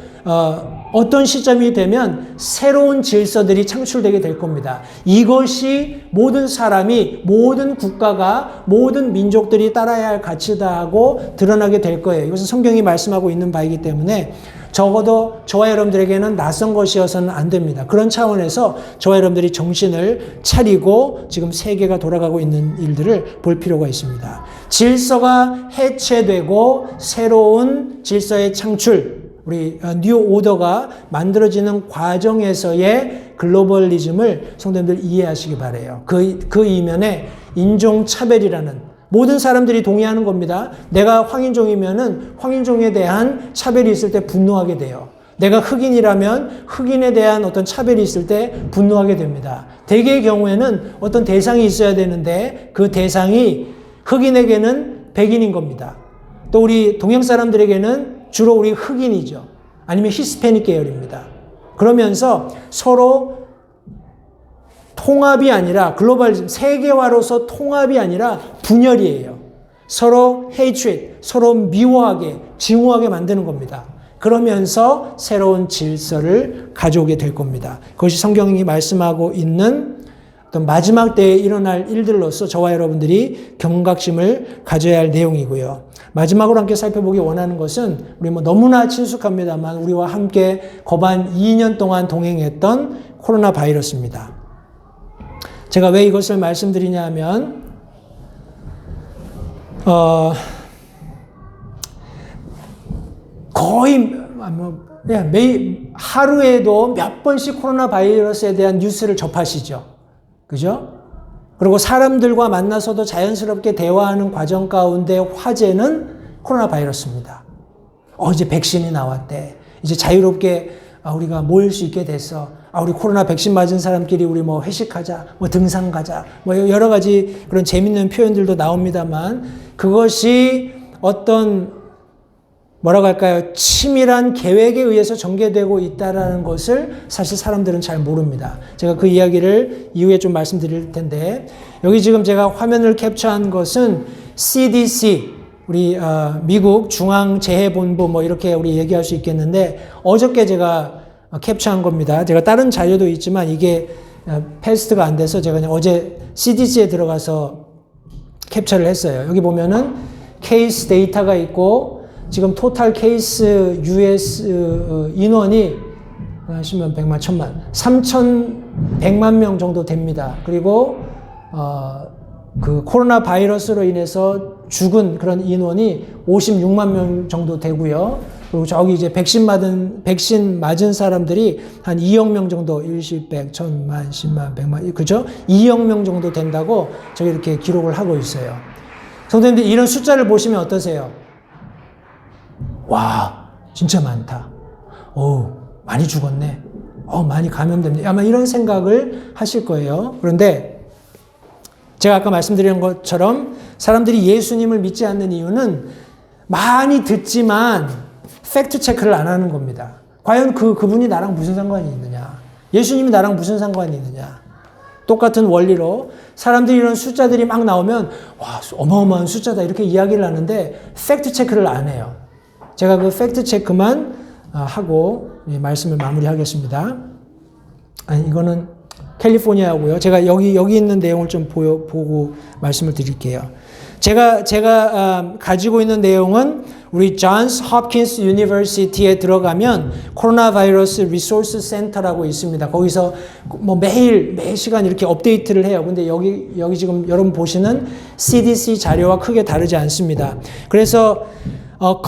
어떤 시점이 되면 새로운 질서들이 창출되게 될 겁니다. 이것이 모든 사람이 모든 국가가 모든 민족들이 따라야 할 가치다 하고 드러나게 될 거예요. 이것은 성경이 말씀하고 있는 바이기 때문에 적어도 저와 여러분들에게는 낯선 것이어서는 안 됩니다. 그런 차원에서 저와 여러분들이 정신을 차리고 지금 세계가 돌아가고 있는 일들을 볼 필요가 있습니다. 질서가 해체되고 새로운 질서의 창출, 우리 뉴 오더가 만들어지는 과정에서의 글로벌리즘을 성도님들 이해하시기 바라요. 그 이면에 인종차별이라는 모든 사람들이 동의하는 겁니다. 내가 황인종이면은 황인종에 대한 차별이 있을 때 분노하게 돼요. 내가 흑인이라면 흑인에 대한 어떤 차별이 있을 때 분노하게 됩니다. 대개의 경우에는 어떤 대상이 있어야 되는데 그 대상이 흑인에게는 백인인 겁니다. 또 우리 동양 사람들에게는 주로 우리 흑인이죠. 아니면 히스패닉 계열입니다. 그러면서 서로 통합이 아니라 글로벌리즘, 세계화로서 통합이 아니라 분열이에요. 서로 hatred, 서로 미워하게, 증오하게 만드는 겁니다. 그러면서 새로운 질서를 가져오게 될 겁니다. 그것이 성경이 말씀하고 있는 어떤 마지막 때에 일어날 일들로서 저와 여러분들이 경각심을 가져야 할 내용이고요. 마지막으로 함께 살펴보기 원하는 것은 우리 너무나 친숙합니다만 우리와 함께 거반 2년 동안 동행했던 코로나 바이러스입니다. 제가 왜 이것을 말씀드리냐 하면 거의 매일 하루에도 몇 번씩 코로나 바이러스에 대한 뉴스를 접하시죠. 그죠? 그리고 사람들과 만나서도 자연스럽게 대화하는 과정 가운데 화제는 코로나 바이러스입니다. 이제 백신이 나왔대. 이제 자유롭게 우리가 모일 수 있게 됐어. 우리 코로나 백신 맞은 사람끼리 우리 회식하자, 등산 가자, 여러 가지 그런 재밌는 표현들도 나옵니다만 그것이 어떤 뭐라고 할까요? 치밀한 계획에 의해서 전개되고 있다라는 것을 사실 사람들은 잘 모릅니다. 제가 그 이야기를 이후에 좀 말씀드릴 텐데 여기 지금 제가 화면을 캡처한 것은 CDC 우리 미국 중앙재해본부 이렇게 우리 얘기할 수 있겠는데 어저께 제가 캡처한 겁니다. 제가 다른 자료도 있지만 이게 패스트가 안 돼서 제가 그냥 어제 CDC에 들어가서 캡처를 했어요. 여기 보면은 케이스 데이터가 있고 지금 토탈 케이스 US 인원이 10만, 100만, 1000만, 3,100만 명 정도 됩니다. 그리고 그 코로나 바이러스로 인해서 죽은 그런 인원이 56만 명 정도 되고요. 그리고 저기 이제 백신 맞은 사람들이 한 2억 명 정도, 1십, 100, 1000만, 10만, 100만, 그죠? 2억 명 정도 된다고 저기 이렇게 기록을 하고 있어요. 성도님들 이런 숫자를 보시면 어떠세요? 와, 진짜 많다. 많이 죽었네. 많이 감염됐네. 아마 이런 생각을 하실 거예요. 그런데 제가 아까 말씀드린 것처럼 사람들이 예수님을 믿지 않는 이유는 많이 듣지만 팩트 체크를 안 하는 겁니다. 과연 그분이 나랑 무슨 상관이 있느냐? 예수님이 나랑 무슨 상관이 있느냐? 똑같은 원리로 사람들이 이런 숫자들이 막 나오면 와, 어마어마한 숫자다 이렇게 이야기를 하는데 팩트 체크를 안 해요. 제가 그 팩트 체크만 하고 말씀을 마무리하겠습니다. 이거는 캘리포니아고요. 제가 여기 있는 내용을 좀 보고 말씀을 드릴게요. 제가 가지고 있는 내용은 우리 존스 홉킨스 유니버시티에 들어가면 코로나 바이러스 리소스 센터라고 있습니다. 거기서 매 시간 이렇게 업데이트를 해요. 근데 여기 지금 여러분 보시는 CDC 자료와 크게 다르지 않습니다. 그래서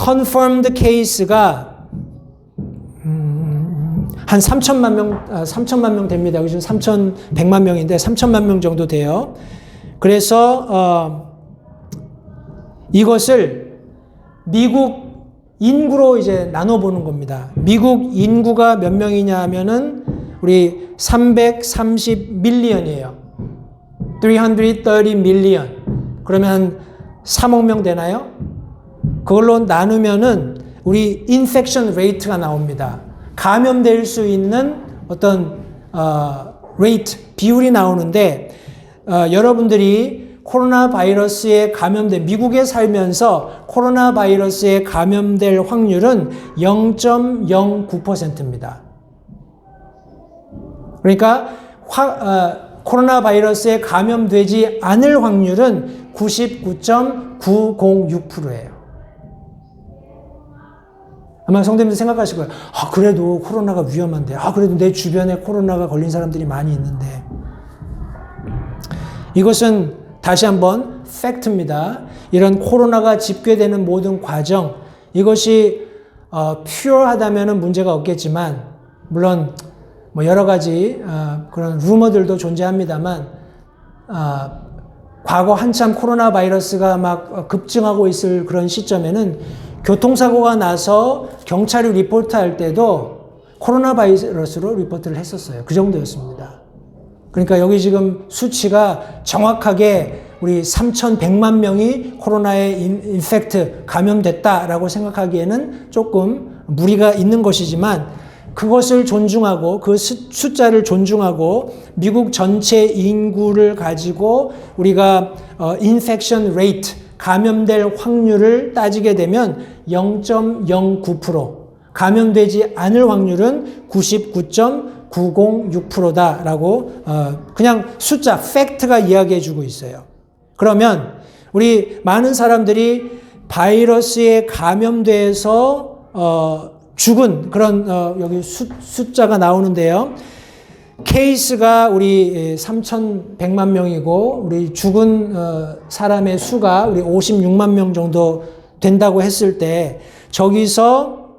confirmed case가 한 3천만 명 됩니다. 지금 3,100만 명인데 3천만 명 정도 돼요. 그래서 이것을 미국 인구로 이제 나눠보는 겁니다. 미국 인구가 몇 명이냐 하면은 우리 330 밀리언이에요. 330 밀리언. 그러면 한 3억 명 되나요? 그걸로 나누면은 우리 인펙션 레이트가 나옵니다. 감염될 수 있는 어떤 레이트, 비율이 나오는데 여러분들이 코로나 바이러스에 감염된 미국에 살면서 코로나 바이러스에 감염될 확률은 0.09%입니다. 그러니까 코로나 바이러스에 감염되지 않을 확률은 99.906%예요. 아마 성도님들 생각하실 거예요. 그래도 코로나가 위험한데, 그래도 내 주변에 코로나가 걸린 사람들이 많이 있는데. 이것은 다시 한번 팩트입니다. 이런 코로나가 집계되는 모든 과정, 이것이 퓨어하다면 문제가 없겠지만, 물론 뭐 여러 가지 그런 루머들도 존재합니다만, 과거 한참 코로나 바이러스가 막 급증하고 있을 그런 시점에는 교통사고가 나서 경찰이 리포트할 때도 코로나 바이러스로 리포트를 했었어요. 그 정도였습니다. 그러니까 여기 지금 수치가 정확하게 우리 3,100만 명이 코로나에 인펙트, 감염됐다라고 생각하기에는 조금 무리가 있는 것이지만 그것을 존중하고 그 숫자를 존중하고 미국 전체 인구를 가지고 우리가 인펙션 레이트, 감염될 확률을 따지게 되면 0.09%, 감염되지 않을 확률은 99.906%다라고 그냥 숫자, 팩트가 이야기해주고 있어요. 그러면 우리 많은 사람들이 바이러스에 감염돼서 죽은 그런 여기 숫자가 나오는데요. 케이스가 우리 3,100만 명이고 우리 죽은 사람의 수가 우리 56만 명 정도 된다고 했을 때 저기서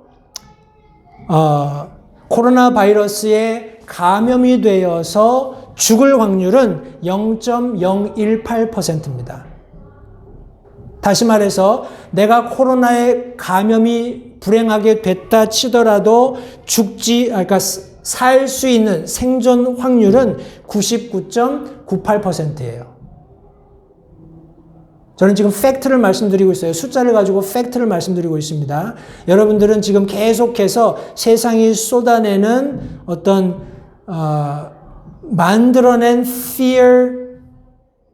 코로나 바이러스에 감염이 되어서 죽을 확률은 0.018%입니다. 다시 말해서 내가 코로나에 감염이 불행하게 됐다 치더라도 그러니까 살 수 있는 생존 확률은 99.98%예요. 저는 지금 팩트를 말씀드리고 있어요. 숫자를 가지고 팩트를 말씀드리고 있습니다. 여러분들은 지금 계속해서 세상이 쏟아내는 어떤 만들어낸 fear,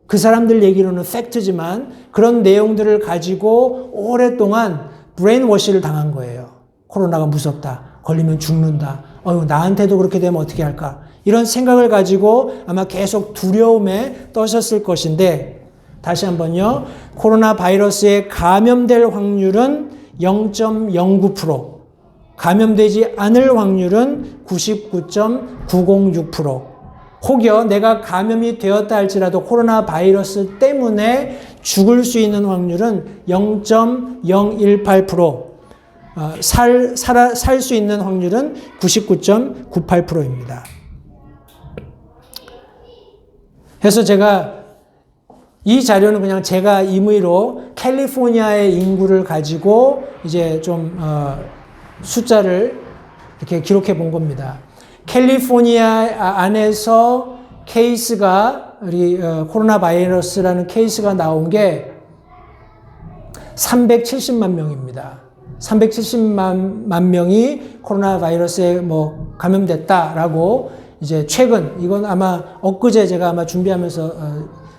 그 사람들 얘기로는 팩트지만 그런 내용들을 가지고 오랫동안 브레인워시를 당한 거예요. 코로나가 무섭다. 걸리면 죽는다. 나한테도 그렇게 되면 어떻게 할까? 이런 생각을 가지고 아마 계속 두려움에 떠셨을 것인데 다시 한번요. 코로나 바이러스에 감염될 확률은 0.09%, 감염되지 않을 확률은 99.906%. 혹여 내가 감염이 되었다 할지라도 코로나 바이러스 때문에 죽을 수 있는 확률은 0.018%, 살 수 있는 확률은 99.98%입니다. 그래서 제가 이 자료는 그냥 제가 임의로 캘리포니아의 인구를 가지고 이제 좀 숫자를 이렇게 기록해 본 겁니다. 캘리포니아 안에서 케이스가 우리 코로나 바이러스라는 케이스가 나온 게 370만 명입니다. 370만 명이 코로나 바이러스에 뭐 감염됐다라고 이제 최근 이건 아마 엊그제 제가 아마 준비하면서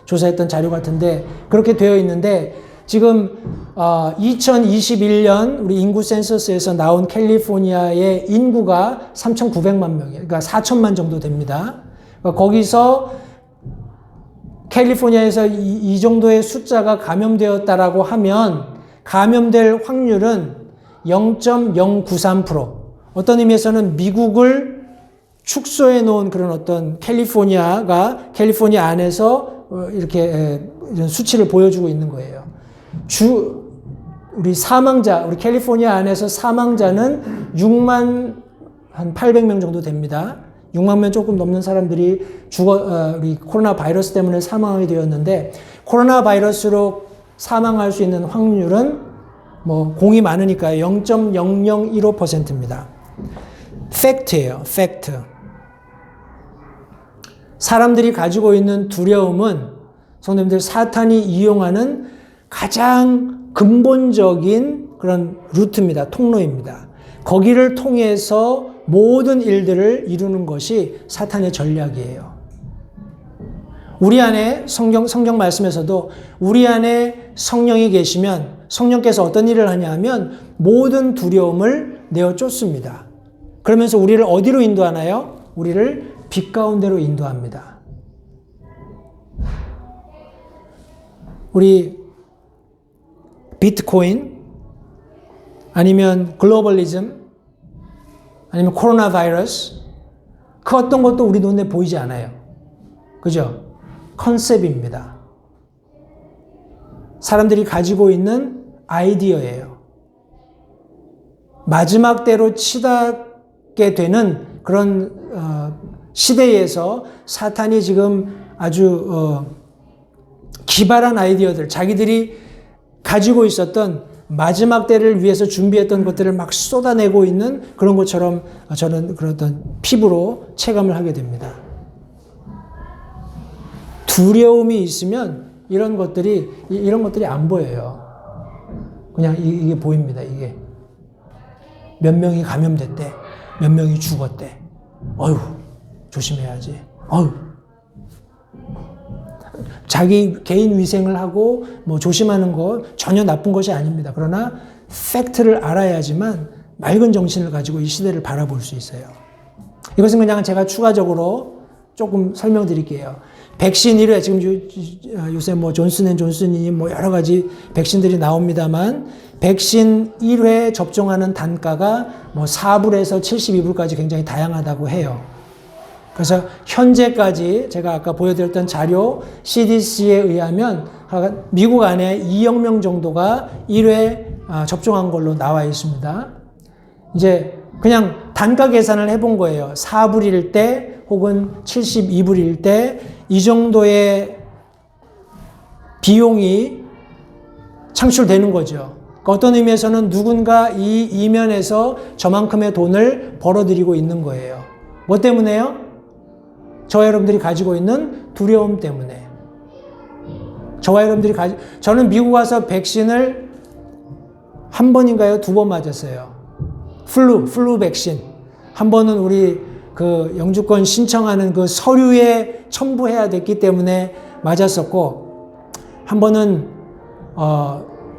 조사했던 자료 같은데 그렇게 되어 있는데 지금 2021년 우리 인구 센서스에서 나온 캘리포니아의 인구가 3,900만 명이에요. 그러니까 4천만 정도 됩니다. 그러니까 거기서 캘리포니아에서 이 정도의 숫자가 감염되었다라고 하면 감염될 확률은 0.093%. 어떤 의미에서는 미국을 축소해 놓은 그런 어떤 캘리포니아 안에서 이렇게 이런 수치를 보여주고 있는 거예요. 우리 캘리포니아 안에서 사망자는 6만 한 800명 정도 됩니다. 6만 명 조금 넘는 사람들이 우리 코로나 바이러스 때문에 사망하게 되었는데, 코로나 바이러스로 사망할 수 있는 확률은 뭐 공이 많으니까 0.0015%입니다. 팩트예요. 팩트. 사람들이 가지고 있는 두려움은 성도님들 사탄이 이용하는 가장 근본적인 그런 루트입니다. 통로입니다. 거기를 통해서 모든 일들을 이루는 것이 사탄의 전략이에요. 우리 안에 성경 말씀에서도 우리 안에 성령이 계시면 성령께서 어떤 일을 하냐 하면 모든 두려움을 내어 쫓습니다. 그러면서 우리를 어디로 인도하나요? 우리를 빛 가운데로 인도합니다. 우리 비트코인 아니면 글로벌리즘 아니면 코로나 바이러스 그 어떤 것도 우리 눈에 보이지 않아요. 그죠? 컨셉입니다. 사람들이 가지고 있는 아이디어예요. 마지막 때로 치닫게 되는 그런 시대에서 사탄이 지금 아주 기발한 아이디어들, 자기들이 가지고 있었던 마지막 때를 위해서 준비했던 것들을 막 쏟아내고 있는 그런 것처럼 저는 그런 어떤 피부로 체감을 하게 됩니다. 두려움이 있으면 이런 것들이 안 보여요. 그냥 이게 보입니다. 이게 몇 명이 감염됐대, 몇 명이 죽었대. 어휴, 조심해야지. 어휴. 자기 개인 위생을 하고 뭐 조심하는 거 전혀 나쁜 것이 아닙니다. 그러나 팩트를 알아야지만 맑은 정신을 가지고 이 시대를 바라볼 수 있어요. 이것은 그냥 제가 추가적으로 조금 설명드릴게요. 백신 1회, 지금 요새 뭐 존슨앤존슨이 뭐 여러 가지 백신들이 나옵니다만, 백신 1회 접종하는 단가가 뭐 4불에서 72불까지 굉장히 다양하다고 해요. 그래서 현재까지 제가 아까 보여드렸던 자료 CDC에 의하면 미국 안에 2억 명 정도가 1회 접종한 걸로 나와 있습니다. 이제 그냥 단가 계산을 해본 거예요. 4불일 때 혹은 72불일 때 이 정도의 비용이 창출되는 거죠. 그러니까 어떤 의미에서는 누군가 이 이면에서 저만큼의 돈을 벌어들이고 있는 거예요. 뭐 때문에요? 저와 여러분들이 가지고 있는 두려움 때문에. 저는 미국 와서 백신을 한 번인가요? 2번 맞았어요. 플루 백신. 한 번은 우리 그 영주권 신청하는 그 서류에 첨부해야 됐기 때문에 맞았었고, 한 번은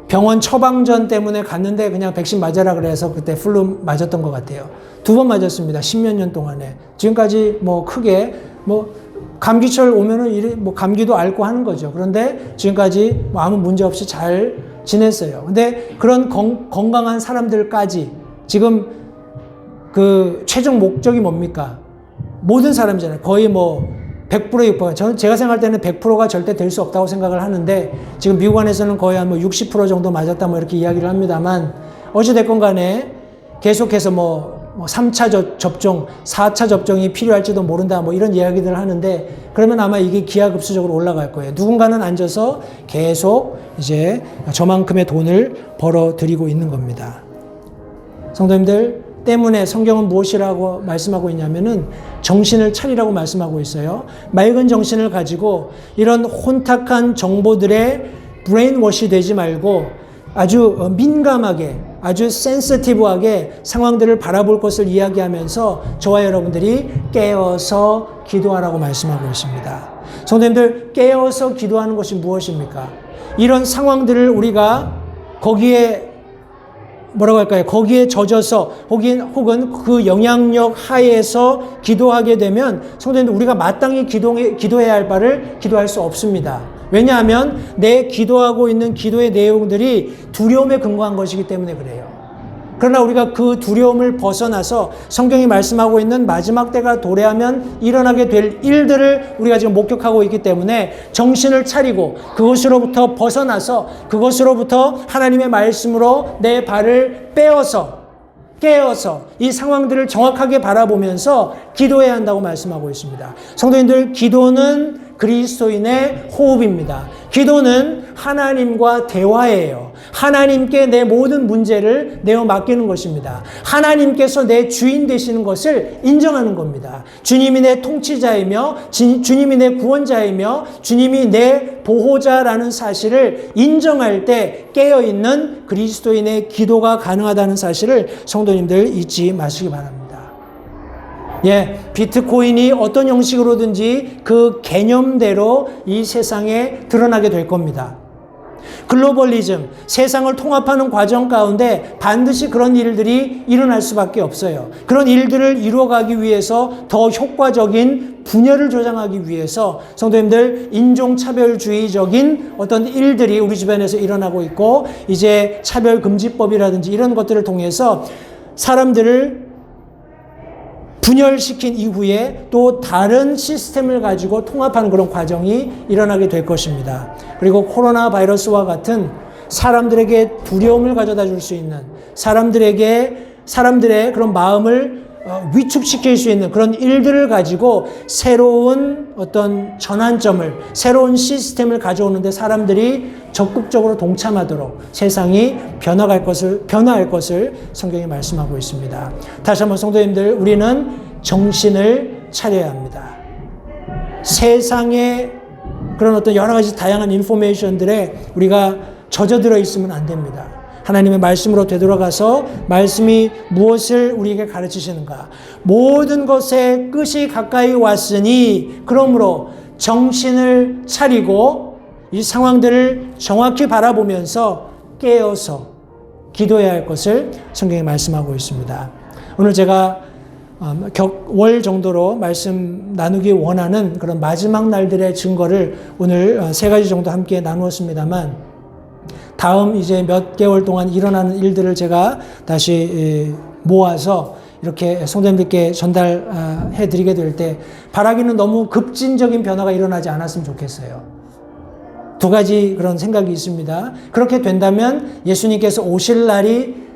병원 처방전 때문에 갔는데 그냥 백신 맞아라 그래서 그때 플루 맞았던 것 같아요. 2번 맞았습니다. 10몇 년 동안에. 지금까지 뭐 크게 뭐 감기철 오면은 뭐 감기도 앓고 하는 거죠. 그런데 지금까지 뭐 아무 문제 없이 잘 지냈어요. 근데 그런 건강한 사람들까지 지금 그 최종 목적이 뭡니까? 모든 사람이잖아요. 거의 뭐 100%, 6%. 제가 생각할 때는 100%가 절대 될 수 없다고 생각을 하는데, 지금 미국 안에서는 거의 한 뭐 60% 정도 맞았다 뭐 이렇게 이야기를 합니다만, 어찌됐건 간에 계속해서 뭐 3차 접종, 4차 접종이 필요할지도 모른다 뭐 이런 이야기들을 하는데, 그러면 아마 이게 기하급수적으로 올라갈 거예요. 누군가는 앉아서 계속 이제 저만큼의 돈을 벌어들이고 있는 겁니다. 성도님들, 때문에 성경은 무엇이라고 말씀하고 있냐면은 정신을 차리라고 말씀하고 있어요. 맑은 정신을 가지고 이런 혼탁한 정보들에 브레인워시 되지 말고 아주 민감하게, 아주 센시티브하게 상황들을 바라볼 것을 이야기하면서 저와 여러분들이 깨어서 기도하라고 말씀하고 있습니다. 성도님들, 깨어서 기도하는 것이 무엇입니까? 이런 상황들을 우리가 거기에 뭐라고 할까요? 거기에 젖어서 혹은 그 영향력 하에서 기도하게 되면 성도님들, 우리가 마땅히 기도해야 할 바를 기도할 수 없습니다. 왜냐하면 내 기도하고 있는 기도의 내용들이 두려움에 근거한 것이기 때문에 그래요. 그러나 우리가 그 두려움을 벗어나서 성경이 말씀하고 있는 마지막 때가 도래하면 일어나게 될 일들을 우리가 지금 목격하고 있기 때문에 정신을 차리고 그것으로부터 벗어나서 그것으로부터 하나님의 말씀으로 내 발을 빼어서 깨어서 이 상황들을 정확하게 바라보면서 기도해야 한다고 말씀하고 있습니다. 성도님들, 기도는 그리스도인의 호흡입니다. 기도는 하나님과 대화예요. 하나님께 내 모든 문제를 내어 맡기는 것입니다. 하나님께서 내 주인 되시는 것을 인정하는 겁니다. 주님이 내 통치자이며 주님이 내 구원자이며 주님이 내 보호자라는 사실을 인정할 때 깨어있는 그리스도인의 기도가 가능하다는 사실을 성도님들 잊지 마시기 바랍니다. 비트코인이 어떤 형식으로든지 그 개념대로 이 세상에 드러나게 될 겁니다. 글로벌리즘, 세상을 통합하는 과정 가운데 반드시 그런 일들이 일어날 수밖에 없어요. 그런 일들을 이루어가기 위해서 더 효과적인 분열을 조장하기 위해서 성도님들, 인종차별주의적인 어떤 일들이 우리 주변에서 일어나고 있고, 이제 차별금지법이라든지 이런 것들을 통해서 사람들을 분열시킨 이후에 또 다른 시스템을 가지고 통합하는 그런 과정이 일어나게 될 것입니다. 그리고 코로나 바이러스와 같은 사람들에게 두려움을 가져다 줄 수 있는, 사람들의 그런 마음을 위축시킬 수 있는 그런 일들을 가지고 새로운 어떤 전환점을, 새로운 시스템을 가져오는데 사람들이 적극적으로 동참하도록 세상이 변화할 것을 성경이 말씀하고 있습니다. 다시 한번 성도님들, 우리는 정신을 차려야 합니다. 세상의 그런 어떤 여러 가지 다양한 인포메이션들에 우리가 젖어들어 있으면 안 됩니다. 하나님의 말씀으로 되돌아가서 말씀이 무엇을 우리에게 가르치시는가. 모든 것의 끝이 가까이 왔으니 그러므로 정신을 차리고 이 상황들을 정확히 바라보면서 깨어서 기도해야 할 것을 성경이 말씀하고 있습니다. 오늘 제가 월 정도로 말씀 나누기 원하는 그런 마지막 날들의 증거를 오늘 3가지 정도 함께 나누었습니다만, 다음 이제 몇 개월 동안 일어나는 일들을 제가 다시 모아서 이렇게 성도님들께 전달해 드리게 될 때 바라기는 너무 급진적인 변화가 일어나지 않았으면 좋겠어요. 2가지 그런 생각이 있습니다. 그렇게 된다면 예수님께서 오실 날이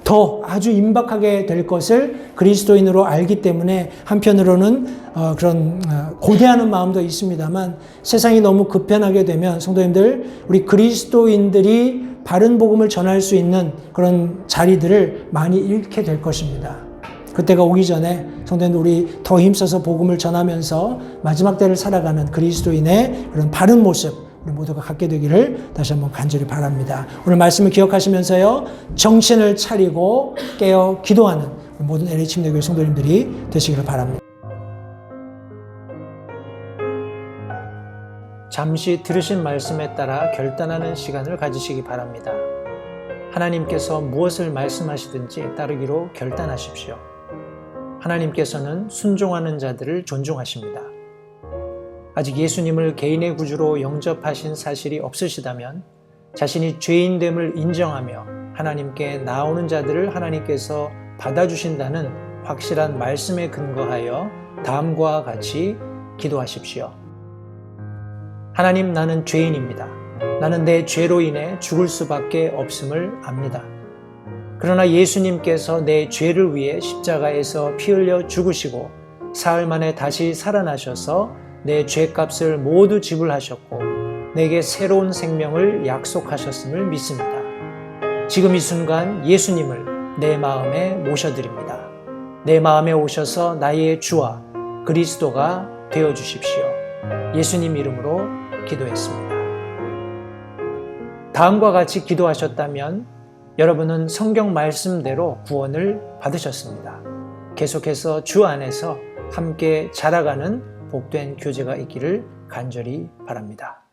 더 아주 임박하게 될 것을 그리스도인으로 알기 때문에 한편으로는 그런 고대하는 마음도 있습니다만, 세상이 너무 급변하게 되면 성도님들, 우리 그리스도인들이 바른 복음을 전할 수 있는 그런 자리들을 많이 잃게 될 것입니다. 그때가 오기 전에 성도님들, 우리 더 힘써서 복음을 전하면서 마지막 때를 살아가는 그리스도인의 그런 바른 모습 우리 모두가 갖게 되기를 다시 한번 간절히 바랍니다. 오늘 말씀을 기억하시면서요, 정신을 차리고 깨어 기도하는 모든 LH 침례교회 성도님들이 되시기를 바랍니다. 잠시 들으신 말씀에 따라 결단하는 시간을 가지시기 바랍니다. 하나님께서 무엇을 말씀하시든지 따르기로 결단하십시오. 하나님께서는 순종하는 자들을 존중하십니다. 아직 예수님을 개인의 구주로 영접하신 사실이 없으시다면 자신이 죄인됨을 인정하며 하나님께 나오는 자들을 하나님께서 받아주신다는 확실한 말씀에 근거하여 다음과 같이 기도하십시오. 하나님, 나는 죄인입니다. 나는 내 죄로 인해 죽을 수밖에 없음을 압니다. 그러나 예수님께서 내 죄를 위해 십자가에서 피 흘려 죽으시고 사흘 만에 다시 살아나셔서 내 죄값을 모두 지불하셨고 내게 새로운 생명을 약속하셨음을 믿습니다. 지금 이 순간 예수님을 내 마음에 모셔드립니다. 내 마음에 오셔서 나의 주와 그리스도가 되어주십시오. 예수님 이름으로 기도했습니다. 다음과 같이 기도하셨다면 여러분은 성경 말씀대로 구원을 받으셨습니다. 계속해서 주 안에서 함께 자라가는 복된 교제가 있기를 간절히 바랍니다.